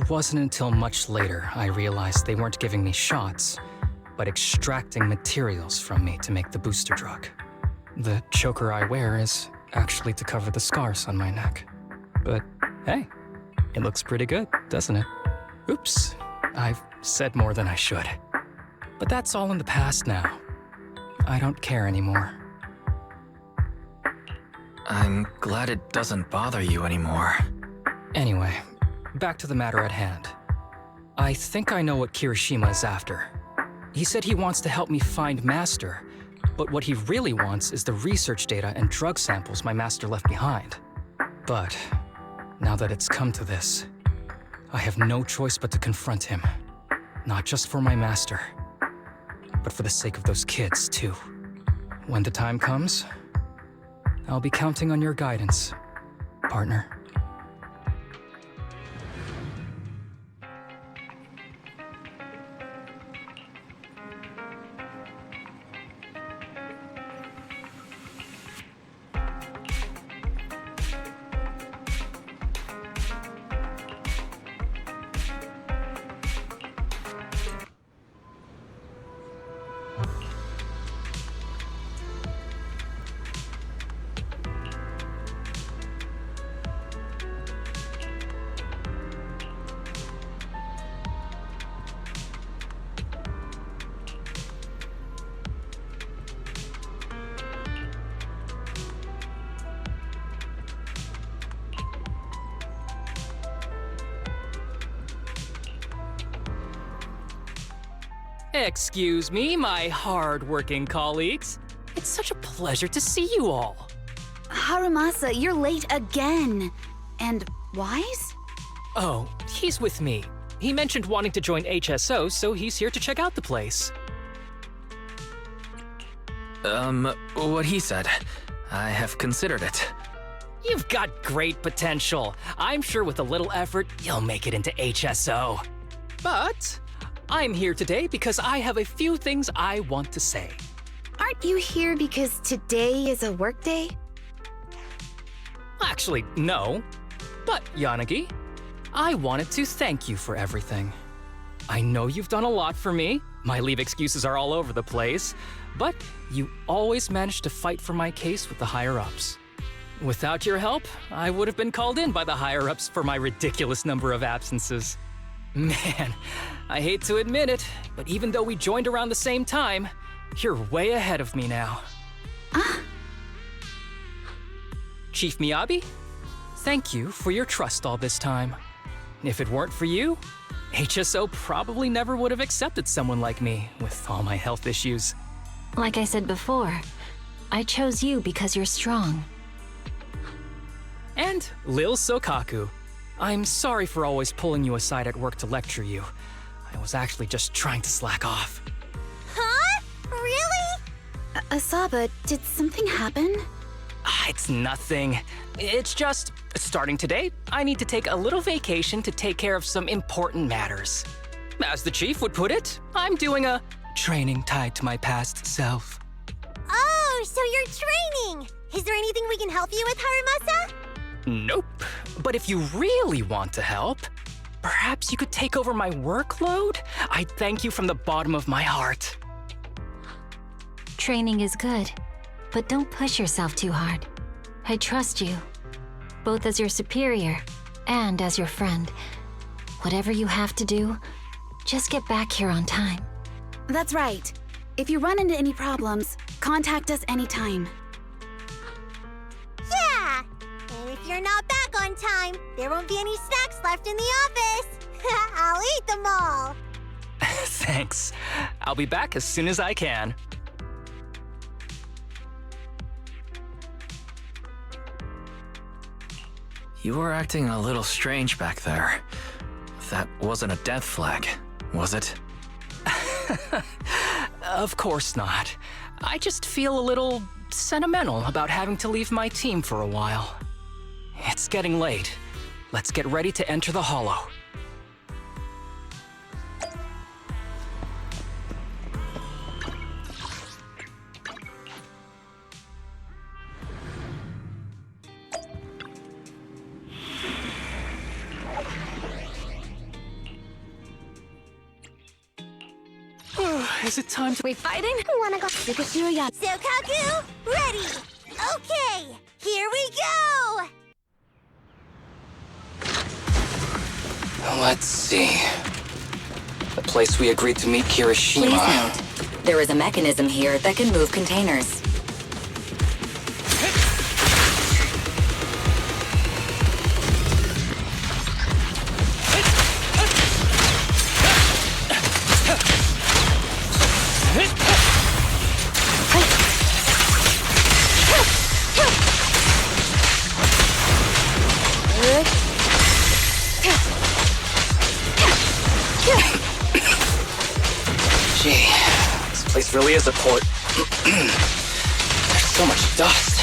wasn't until much later I realized they weren't giving me shots, but extracting materials from me to make the booster drug. The choker I wear is actually to cover the scars on my neck. But hey, it looks pretty good, doesn't it? Oops, I've said more than I should. But that's all in the past now. I don't care anymore. I'm glad it doesn't bother you anymore. Anyway, back to the matter at hand. I think I know what Kirishima is after. He said he wants to help me find Master, but what he really wants is the research data and drug samples my Master left behind. But now that it's come to this, I have no choice but to confront him. Not just for my Master, but for the sake of those kids, too. When the time comes, I'll be counting on your guidance, partner. Excuse me, my hard-working colleagues. It's such a pleasure to see you all. Harumasa, you're late again. And Wise? Oh, he's with me. He mentioned wanting to join HSO, so he's here to check out the place. What he said. I have considered it. You've got great potential. I'm sure with a little effort, you'll make it into HSO. But I'm here today because I have a few things I want to say. Aren't you here because today is a work day? Actually, no. But, Yanagi, I wanted to thank you for everything. I know you've done a lot for me. My leave excuses are all over the place. But you always managed to fight for my case with the higher-ups. Without your help, I would have been called in by the higher-ups for my ridiculous number of absences. Man, I hate to admit it, but even though we joined around the same time, you're way ahead of me now. Chief Miyabi, thank you for your trust all this time. If it weren't for you, HSO probably never would have accepted someone like me with all my health issues. Like I said before, I chose you because you're strong. And Lil Sokaku, I'm sorry for always pulling you aside at work to lecture you. I was actually just trying to slack off. Huh? Really? Asaba, did something happen? It's nothing. It's just, starting today, I need to take a little vacation to take care of some important matters. As the chief would put it, I'm doing a training tied to my past self. Oh, so you're training! Is there anything we can help you with, Harumasa? Nope. But if you really want to help, perhaps you could take over my workload? I'd thank you from the bottom of my heart. Training is good, but don't push yourself too hard. I trust you, both as your superior and as your friend. Whatever you have to do, just get back here on time. That's right. If you run into any problems, contact us anytime. Yeah! And if you're not back on time, there won't be any snacks left in the office. I'll eat them all. Thanks. I'll be back as soon as I can. You were acting a little strange back there. That wasn't a death flag, was it? Of course not. I just feel a little sentimental about having to leave my team for a while. It's getting late. Let's get ready to enter the Hollow. Is it time to— We fighting? Wanna go? Sokaku, ready! Okay, here we go! Let's see. The place we agreed to meet Kirishima. Please note, there is a mechanism here that can move containers. support. There's so much dust.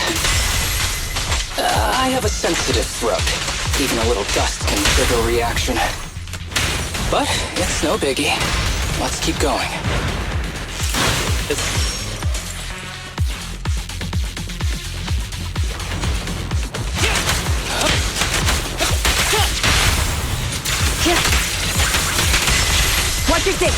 I have a sensitive throat. Even a little dust can trigger a reaction. But it's no biggie. Let's keep going. Watch your stick!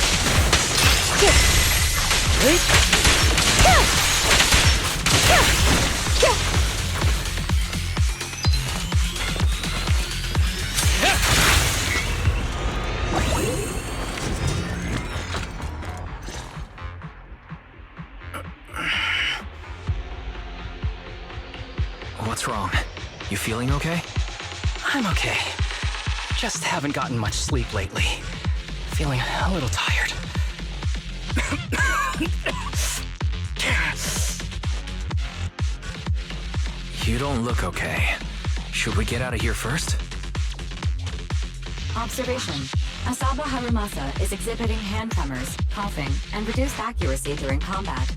What's wrong? You feeling okay? I'm okay. Just haven't gotten much sleep lately. Feeling a little tired. You don't look okay. Should we get out of here first? Observation. Asaba Harumasa is exhibiting hand tremors, coughing, and reduced accuracy during combat.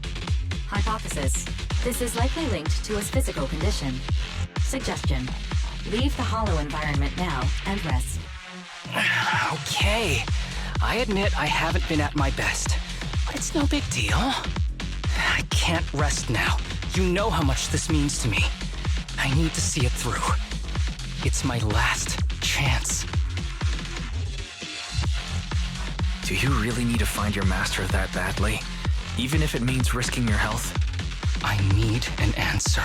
Hypothesis. This is likely linked to his physical condition. Suggestion. Leave the hollow environment now and rest. Okay. I admit I haven't been at my best, but it's no big deal. I can't rest now. You know how much this means to me. I need to see it through. It's my last chance. Do you really need to find your master that badly? Even if it means risking your health? I need an answer.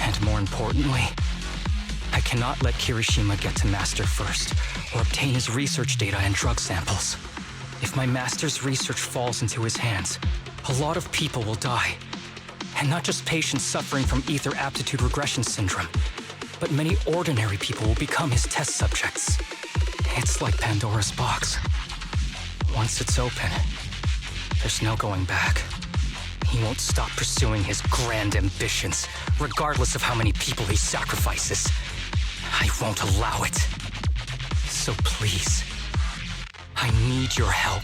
And more importantly, I cannot let Kirishima get to Master first, or obtain his research data and drug samples. If my Master's research falls into his hands, a lot of people will die. And not just patients suffering from ether aptitude regression syndrome, but many ordinary people will become his test subjects. It's like Pandora's box. Once it's open, there's no going back. He won't stop pursuing his grand ambitions, regardless of how many people he sacrifices. I won't allow it. So please, I need your help.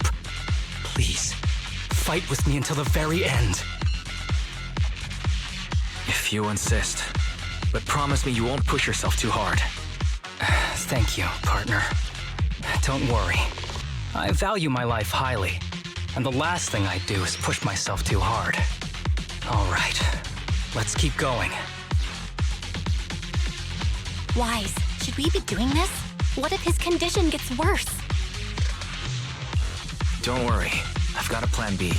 Please, fight with me until the very end. If you insist. But promise me you won't push yourself too hard. Thank you, partner. Don't worry. I value my life highly, and the last thing I'd do is push myself too hard. All right, let's keep going. Wise, should we be doing this? What if his condition gets worse? Don't worry. I've got a plan B.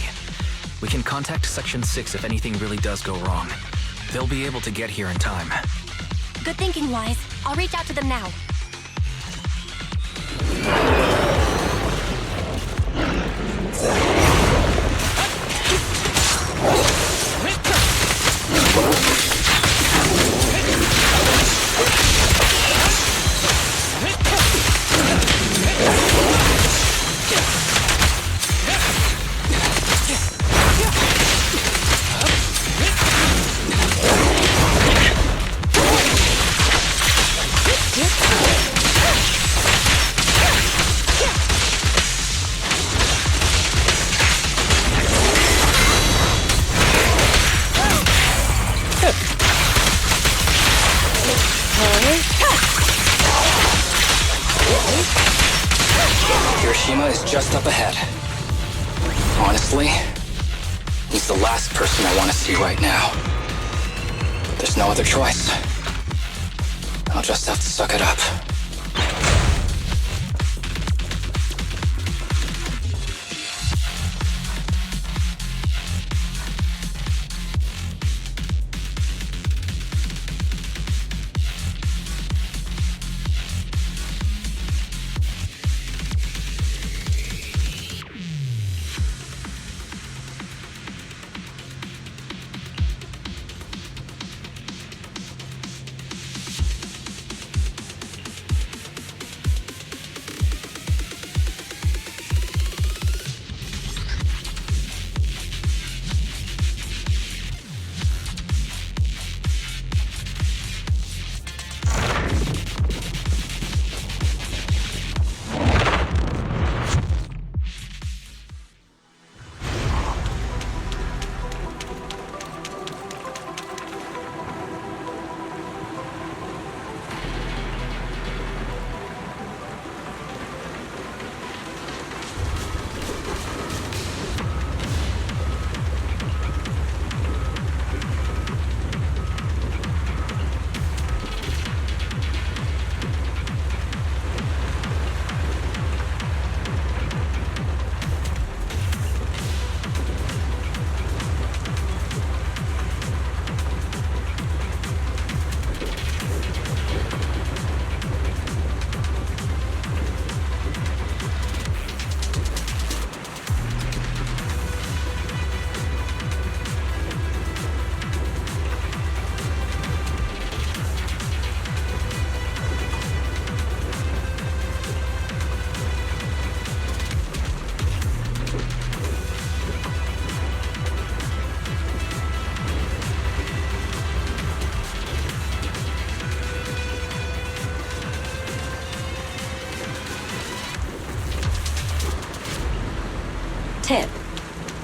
We can contact Section 6 if anything really does go wrong. They'll be able to get here in time. Good thinking, Wise. I'll reach out to them now. Kirishima is just up ahead. Honestly, he's the last person I want to see right now. But there's no other choice. I'll just have to suck it up.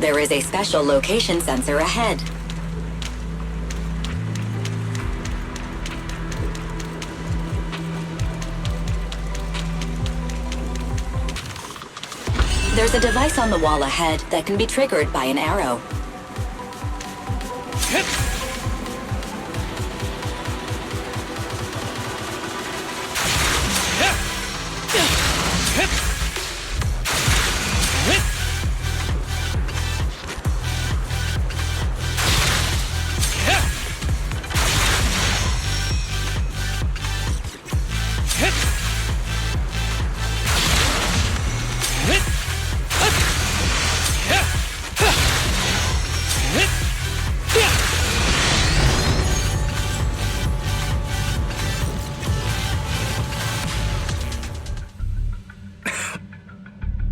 There is a special location sensor ahead. There's a device on the wall ahead that can be triggered by an arrow.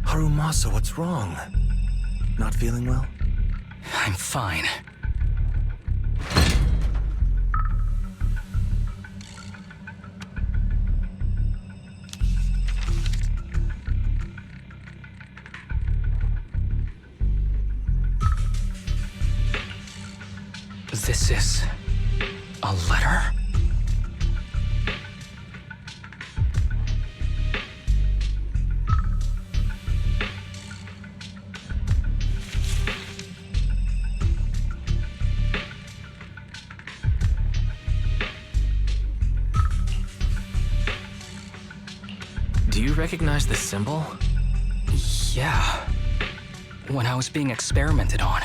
Harumasa, what's wrong? Not feeling well? I'm fine. This is a letter? Do you recognize this symbol? Yeah. When I was being experimented on,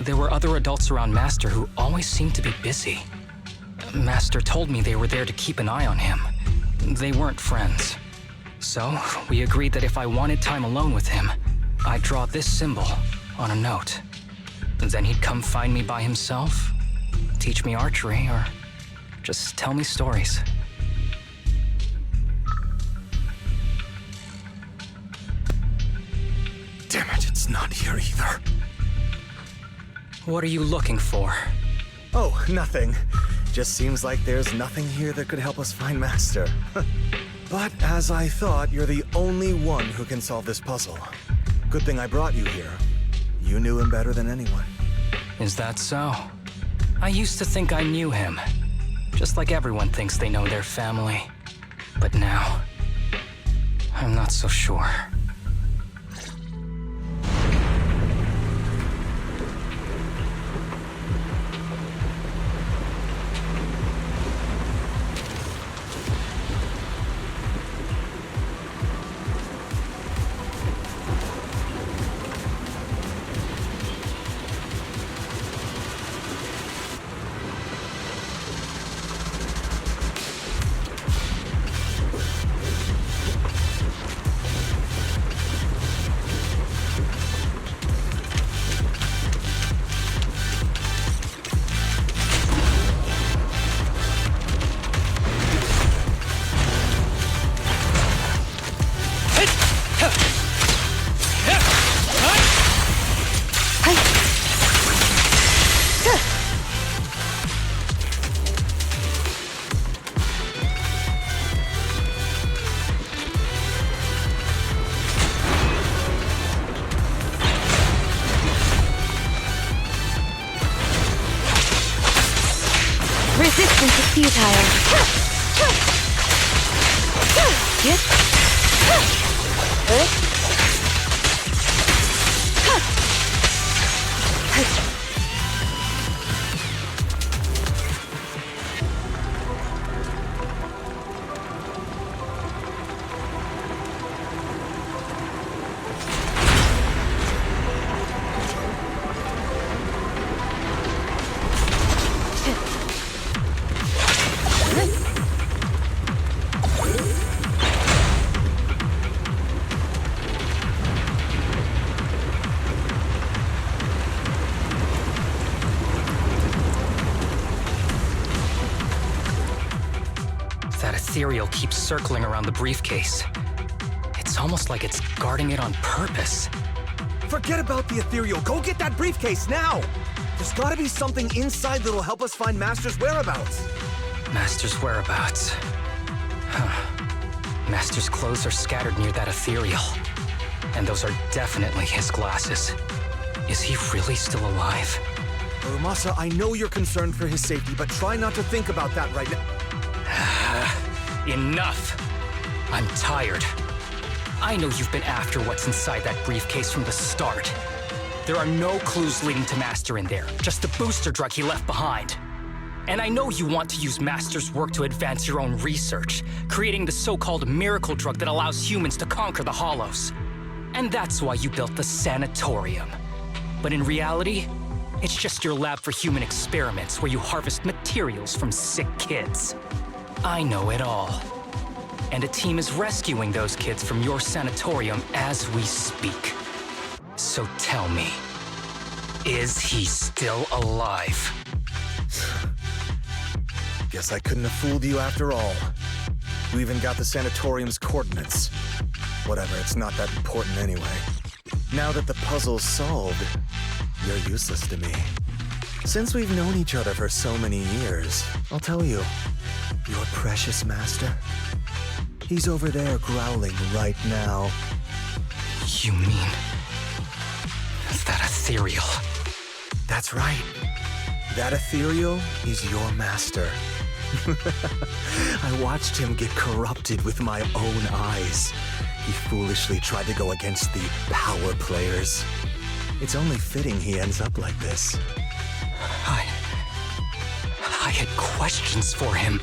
there were other adults around Master who always seemed to be busy. Master told me they were there to keep an eye on him. They weren't friends. So, we agreed that if I wanted time alone with him, I'd draw this symbol on a note. Then he'd come find me by himself, teach me archery, or just tell me stories. Damn it, it's not here either. What are you looking for? Oh, nothing. Just seems like there's nothing here that could help us find Master. But as I thought, you're the only one who can solve this puzzle. Good thing I brought you here. You knew him better than anyone. Is that so? I used to think I knew him. Just like everyone thinks they know their family. But now, I'm not so sure. Resistance is futile. That ethereal keeps circling around the briefcase. It's almost like it's guarding it on purpose. Forget about the ethereal. Go get that briefcase now! There's gotta be something inside that'll help us find Master's whereabouts. Master's whereabouts. Huh. Master's clothes are scattered near that ethereal. And those are definitely his glasses. Is he really still alive? Harumasa, I know you're concerned for his safety, but try not to think about that right now. Enough! I'm tired. I know you've been after what's inside that briefcase from the start. There are no clues leading to Master in there, just the booster drug he left behind. And I know you want to use Master's work to advance your own research, creating the so-called miracle drug that allows humans to conquer the Hollows. And that's why you built the sanatorium. But in reality, it's just your lab for human experiments where you harvest materials from sick kids. I know it all. And a team is rescuing those kids from your sanatorium as we speak. So tell me, is he still alive? Guess I couldn't have fooled you after all. You even got the sanatorium's coordinates. Whatever, it's not that important anyway. Now that the puzzle's solved, you're useless to me. Since we've known each other for so many years, I'll tell you, your precious master, he's over there growling right now. You mean that ethereal? That's right. That ethereal is your master. I watched him get corrupted with my own eyes. He foolishly tried to go against the power players. It's only fitting he ends up like this. I had questions for him.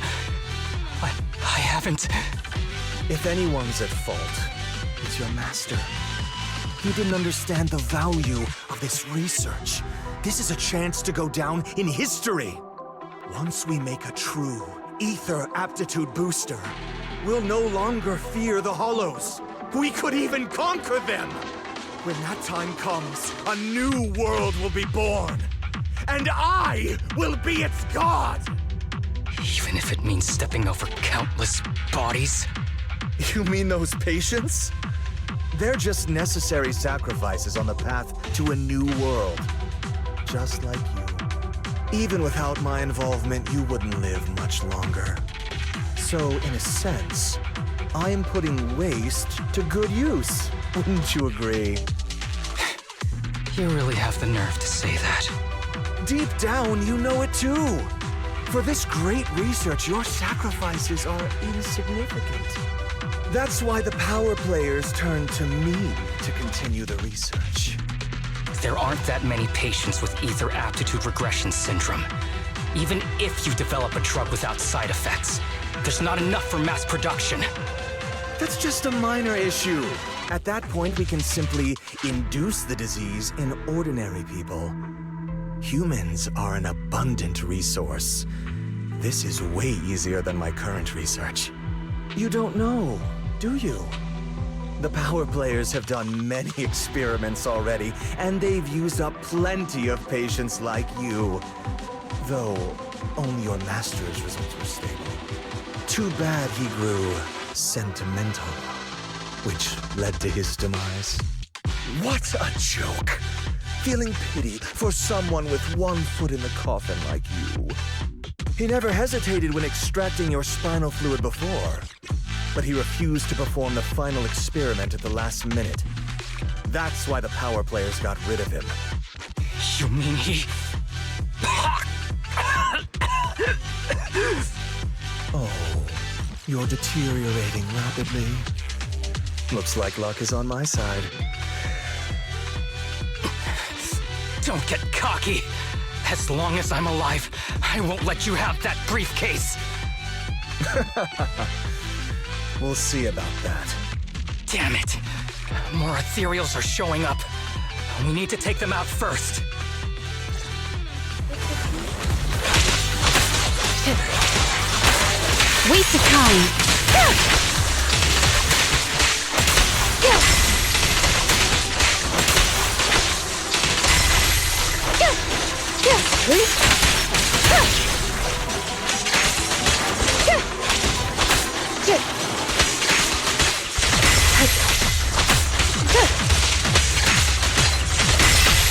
I haven't... If anyone's at fault, it's your master. He didn't understand the value of this research. This is a chance to go down in history. Once we make a true ether aptitude booster, we'll no longer fear the Hollows. We could even conquer them. When that time comes, a new world will be born. And I will be its god! Even if it means stepping over countless bodies? You mean those patients? They're just necessary sacrifices on the path to a new world. Just like you. Even without my involvement, you wouldn't live much longer. So, in a sense, I am putting waste to good use. Wouldn't you agree? You really have the nerve to say that. Deep down, you know it too. For this great research, your sacrifices are insignificant. That's why the power players turn to me to continue the research. There aren't that many patients with ether aptitude regression syndrome. Even if you develop a drug without side effects, there's not enough for mass production. That's just a minor issue. At that point, we can simply induce the disease in ordinary people. Humans are an abundant resource. This is way easier than my current research. You don't know, do you? The power players have done many experiments already, and they've used up plenty of patients like you. Though, only your master's results were stable. Too bad he grew sentimental, which led to his demise. What a joke! Feeling pity for someone with one foot in the coffin like you. He never hesitated when extracting your spinal fluid before, but he refused to perform the final experiment at the last minute. That's why the power players got rid of him. You mean he... Oh, you're deteriorating rapidly. Looks like luck is on my side. Don't get cocky. As long as I'm alive, I won't let you have that briefcase. We'll see about that. Damn it. More ethereals are showing up. We need to take them out first. Waste of time.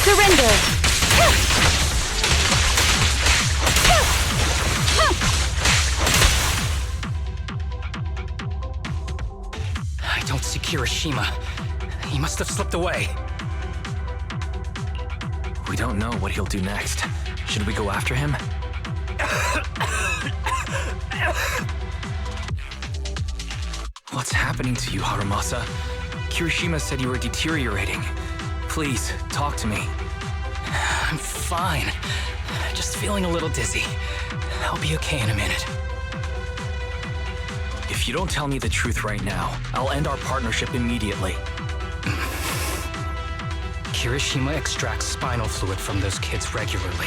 Surrender. I don't see Kirishima. He must have slipped away. We don't know what he'll do next. Should we go after him? What's happening to you, Harumasa? Kirishima said you were deteriorating. Please, talk to me. I'm fine. Just feeling a little dizzy. I'll be okay in a minute. If you don't tell me the truth right now, I'll end our partnership immediately. Kirishima extracts spinal fluid from those kids regularly,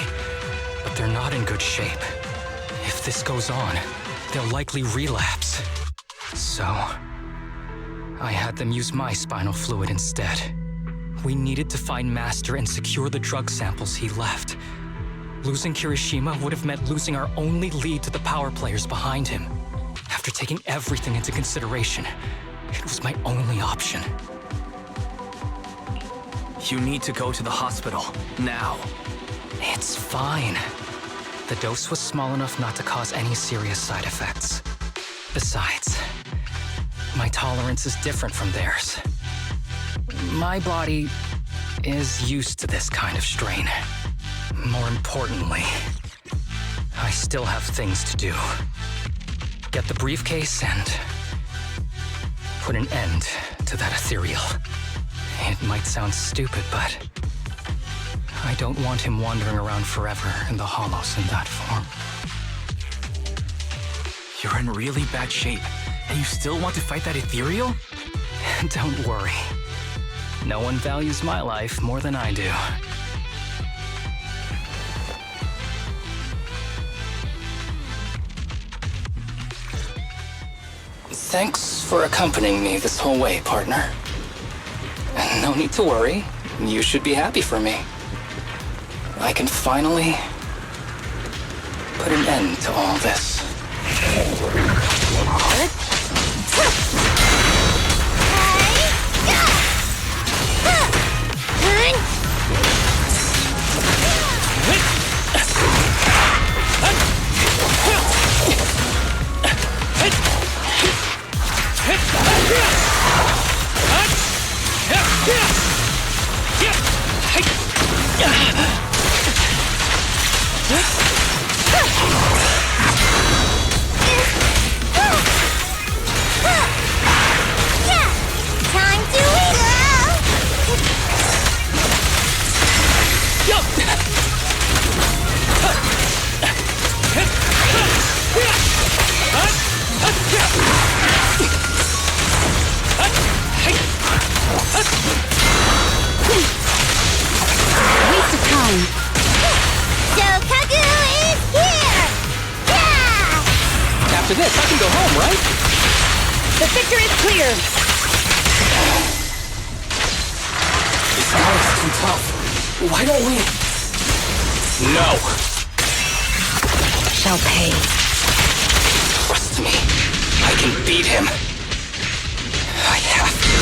but they're not in good shape. If this goes on, they'll likely relapse. So, I had them use my spinal fluid instead. We needed to find Master and secure the drug samples he left. Losing Kirishima would have meant losing our only lead to the power players behind him. After taking everything into consideration, it was my only option. You need to go to the hospital, now. It's fine. The dose was small enough not to cause any serious side effects. Besides, my tolerance is different from theirs. My body is used to this kind of strain. More importantly, I still have things to do. Get the briefcase and put an end to that ethereal. It might sound stupid, but I don't want him wandering around forever in the hollows in that form. You're in really bad shape, and you still want to fight that ethereal? Don't worry. No one values my life more than I do. Thanks for accompanying me this whole way, partner. No need to worry. You should be happy for me. I can finally put an end to all this. After this, I can go home, right? The victor is clear! This battle is too tough. Why don't we... No! Shall pay. Trust me. I can beat him. I have to.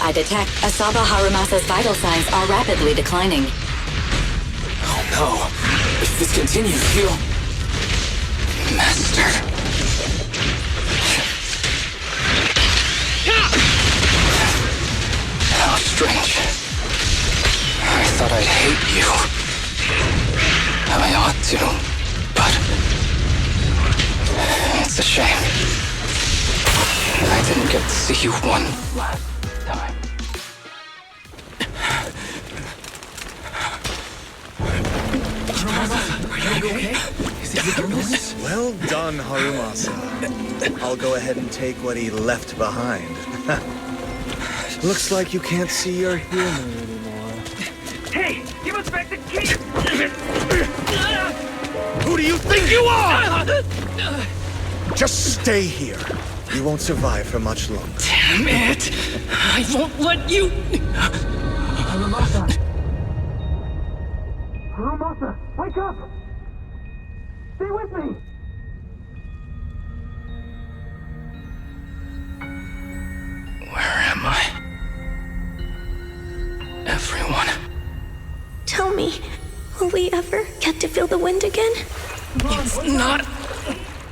I detect Asaba Harumasa's vital signs are rapidly declining. Oh no. If this continues, he'll... Master. How strange. I thought I'd hate you. I ought to, but... It's a shame. I didn't get to see you one last time. Are you okay? Is it illness? Well done, Harumasa. I'll go ahead and take what he left behind. Looks like you can't see your humor anymore. Hey, give us back the key! Who do you think you are? Just stay here. You won't survive for much longer. Damn it! I won't let you... Harumasa! Harumasa, wake up! Stay with me! Where am I? Everyone. Tell me, will we ever get to feel the wind again? It's not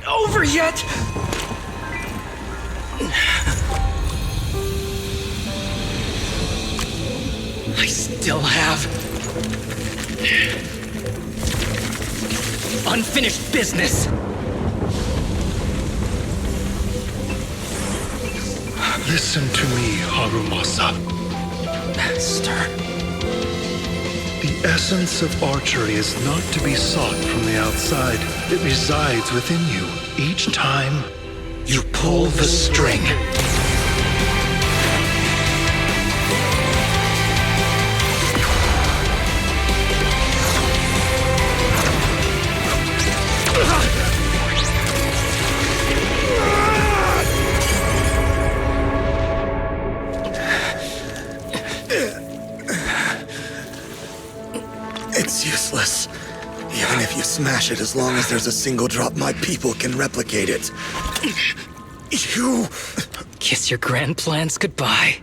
over yet! still have unfinished business. Listen to me, Harumasa. Master. The essence of archery is not to be sought from the outside. It resides within you. Each time you pull the string. It's useless. Even if you smash it, as long as there's a single drop, my people can replicate it. You... Kiss your grand plans goodbye.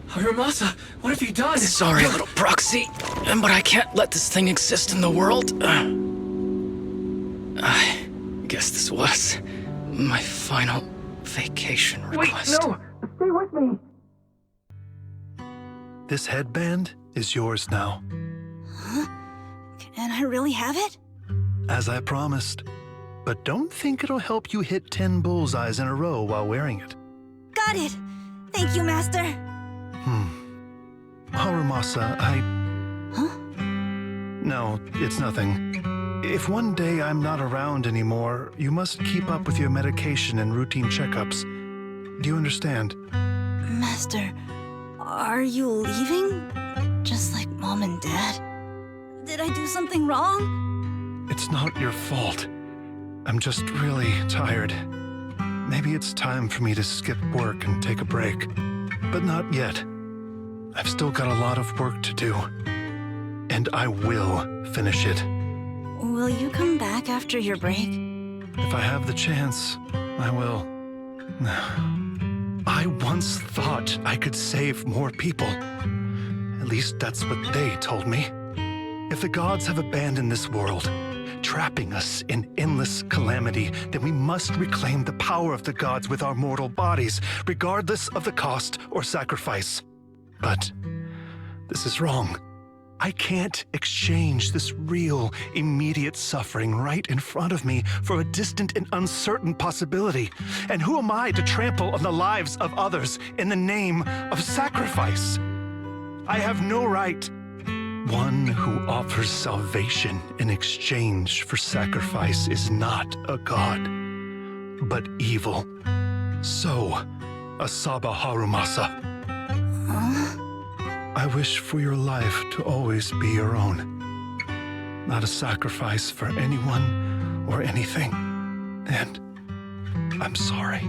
Harumasa, what have you done? Sorry, little proxy, but I can't let this thing exist in the world. I guess this was my final vacation request. Wait, no! Stay with me! This headband is yours now. Huh? Can I really have it? As I promised. But don't think it'll help you hit 10 bullseyes in a row while wearing it. Got it! Thank you, Master! Harumasa, Huh? No, it's nothing. If one day I'm not around anymore, you must keep up with your medication and routine checkups. Do you understand? Master, are you leaving? Just like Mom and Dad? Did I do something wrong? It's not your fault. I'm just really tired. Maybe it's time for me to skip work and take a break. But not yet. I've still got a lot of work to do. And I will finish it. Will you come back after your break? If I have the chance, I will. I once thought I could save more people. At least that's what they told me. If the gods have abandoned this world, trapping us in endless calamity, then we must reclaim the power of the gods with our mortal bodies, regardless of the cost or sacrifice. But this is wrong. I can't exchange this real, immediate suffering right in front of me for a distant and uncertain possibility. And who am I to trample on the lives of others in the name of sacrifice? I have no right. One who offers salvation in exchange for sacrifice is not a god, but evil. So, Asaba Harumasa. I wish for your life to always be your own. Not a sacrifice for anyone or anything. And I'm sorry.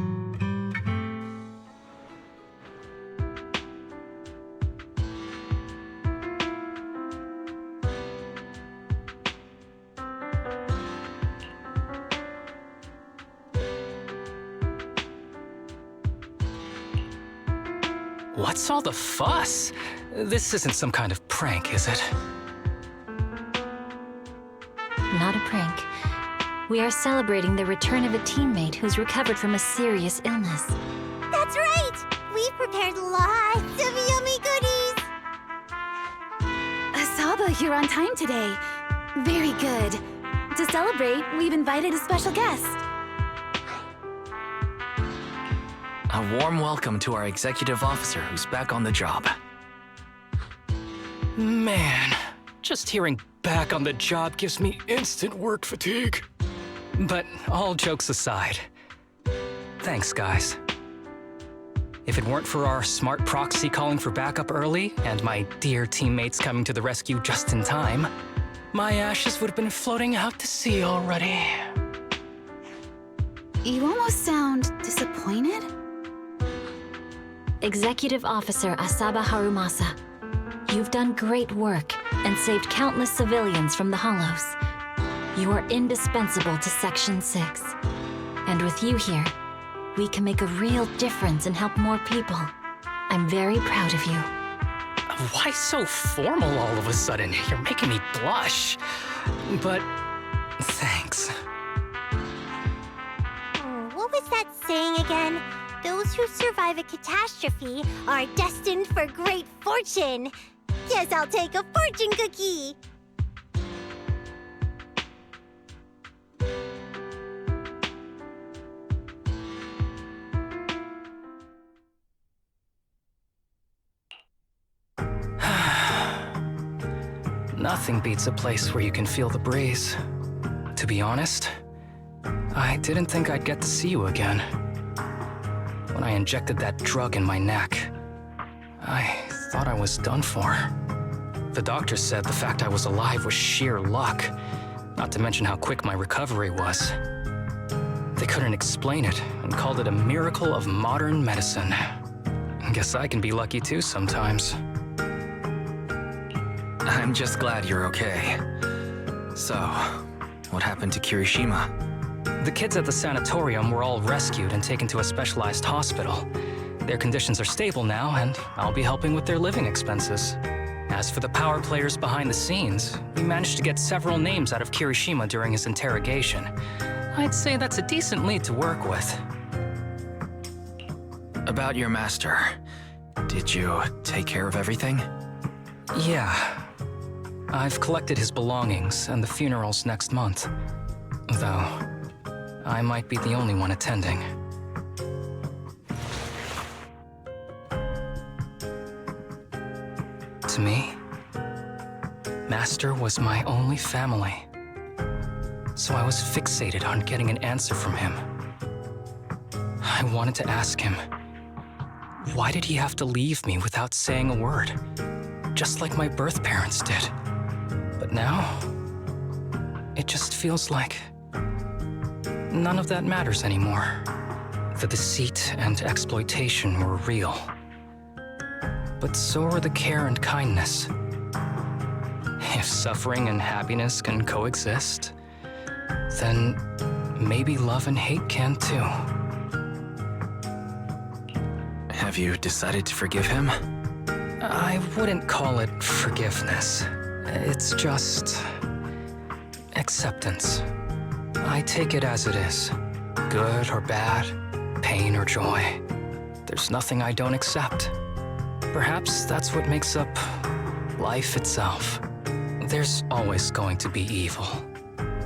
What's all the fuss? This isn't some kind of prank, is it? Not a prank. We are celebrating the return of a teammate who's recovered from a serious illness. That's right! We've prepared lots of yummy goodies! Asaba, you're on time today. Very good. To celebrate, we've invited a special guest. A warm welcome to our executive officer who's back on the job. Man, just hearing back on the job gives me instant work fatigue. But all jokes aside, thanks, guys. If it weren't for our smart proxy calling for backup early and my dear teammates coming to the rescue just in time, my ashes would have been floating out to sea already. You almost sound disappointed? Executive Officer Asaba Harumasa, you've done great work and saved countless civilians from the Hollows. You are indispensable to Section 6. And with you here, we can make a real difference and help more people. I'm very proud of you. Why so formal all of a sudden? You're making me blush. But thanks. What was that saying again? Those who survive a catastrophe are destined for great fortune. Guess I'll take a fortune cookie. Nothing beats a place where you can feel the breeze. To be honest, I didn't think I'd get to see you again. When I injected that drug in my neck, I thought I was done for. The doctor said the fact I was alive was sheer luck, not to mention how quick my recovery was. They couldn't explain it and called it a miracle of modern medicine. Guess I can be lucky too sometimes. I'm just glad you're okay. So, what happened to Kirishima? The kids at the sanatorium were all rescued and taken to a specialized hospital. Their conditions are stable now, and I'll be helping with their living expenses. As for the power players behind the scenes, we managed to get several names out of Kirishima during his interrogation. I'd say that's a decent lead to work with. About your master, did you take care of everything? Yeah. I've collected his belongings, and the funeral's next month. Though, I might be the only one attending. To me, Master was my only family. So I was fixated on getting an answer from him. I wanted to ask him, why did he have to leave me without saying a word? Just like my birth parents did. But now, it just feels like none of that matters anymore. The deceit and exploitation were real. But so are the care and kindness. If suffering and happiness can coexist, then maybe love and hate can too. Have you decided to forgive him? I wouldn't call it forgiveness. It's just acceptance. I take it as it is. Good or bad, pain or joy. There's nothing I don't accept. Perhaps that's what makes up life itself. There's always going to be evil.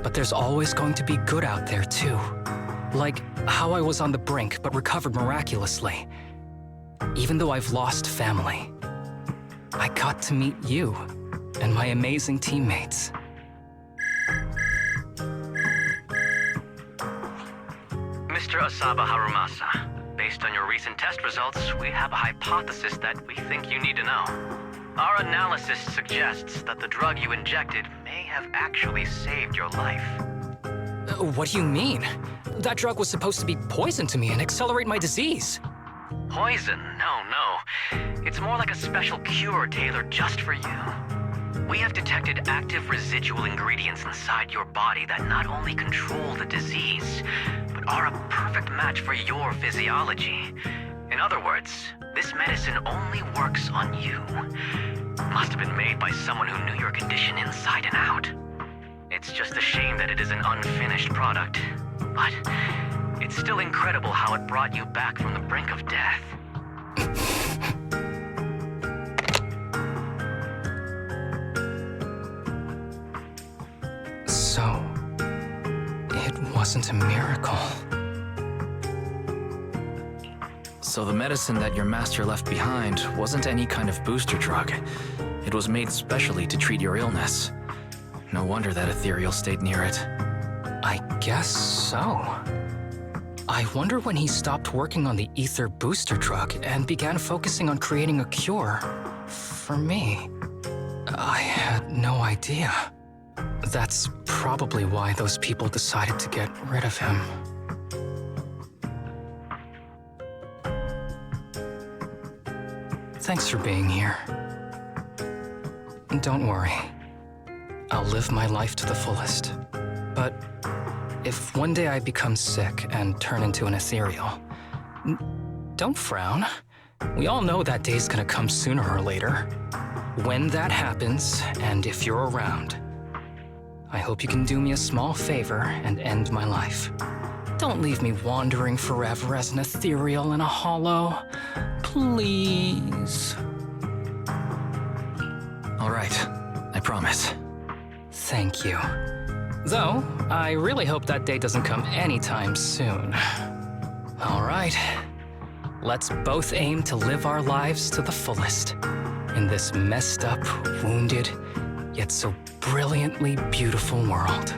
But there's always going to be good out there too. Like how I was on the brink but recovered miraculously. Even though I've lost family, I got to meet you and my amazing teammates. Mr. Asaba Harumasa, based on your recent test results, we have a hypothesis that we think you need to know. Our analysis suggests that the drug you injected may have actually saved your life. What do you mean? That drug was supposed to be poison to me and accelerate my disease. Poison? No. It's more like a special cure tailored just for you. We have detected active residual ingredients inside your body that not only control the disease, but are a perfect match for your physiology. In other words, this medicine only works on you. Must have been made by someone who knew your condition inside and out. It's just a shame that it is an unfinished product. But it's still incredible how it brought you back from the brink of death. So, it wasn't a miracle. So the medicine that your master left behind wasn't any kind of booster drug. It was made specially to treat your illness. No wonder that ethereal stayed near it. I guess so. I wonder when he stopped working on the ether booster drug and began focusing on creating a cure for me. I had no idea. That's probably why those people decided to get rid of him. Thanks for being here. Don't worry. I'll live my life to the fullest. But if one day I become sick and turn into an ethereal, don't frown. We all know that day's gonna come sooner or later. When that happens, and if you're around, I hope you can do me a small favor and end my life. Don't leave me wandering forever as an ethereal in a hollow. Please. All right, I promise. Thank you. Though, I really hope that day doesn't come anytime soon. All right. Let's both aim to live our lives to the fullest in this messed up, wounded, yet so brilliantly beautiful world.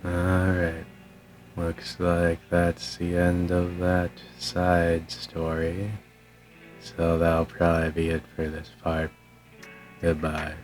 Alright, looks like that's the end of that side story. So that'll probably be it for this part. Goodbye.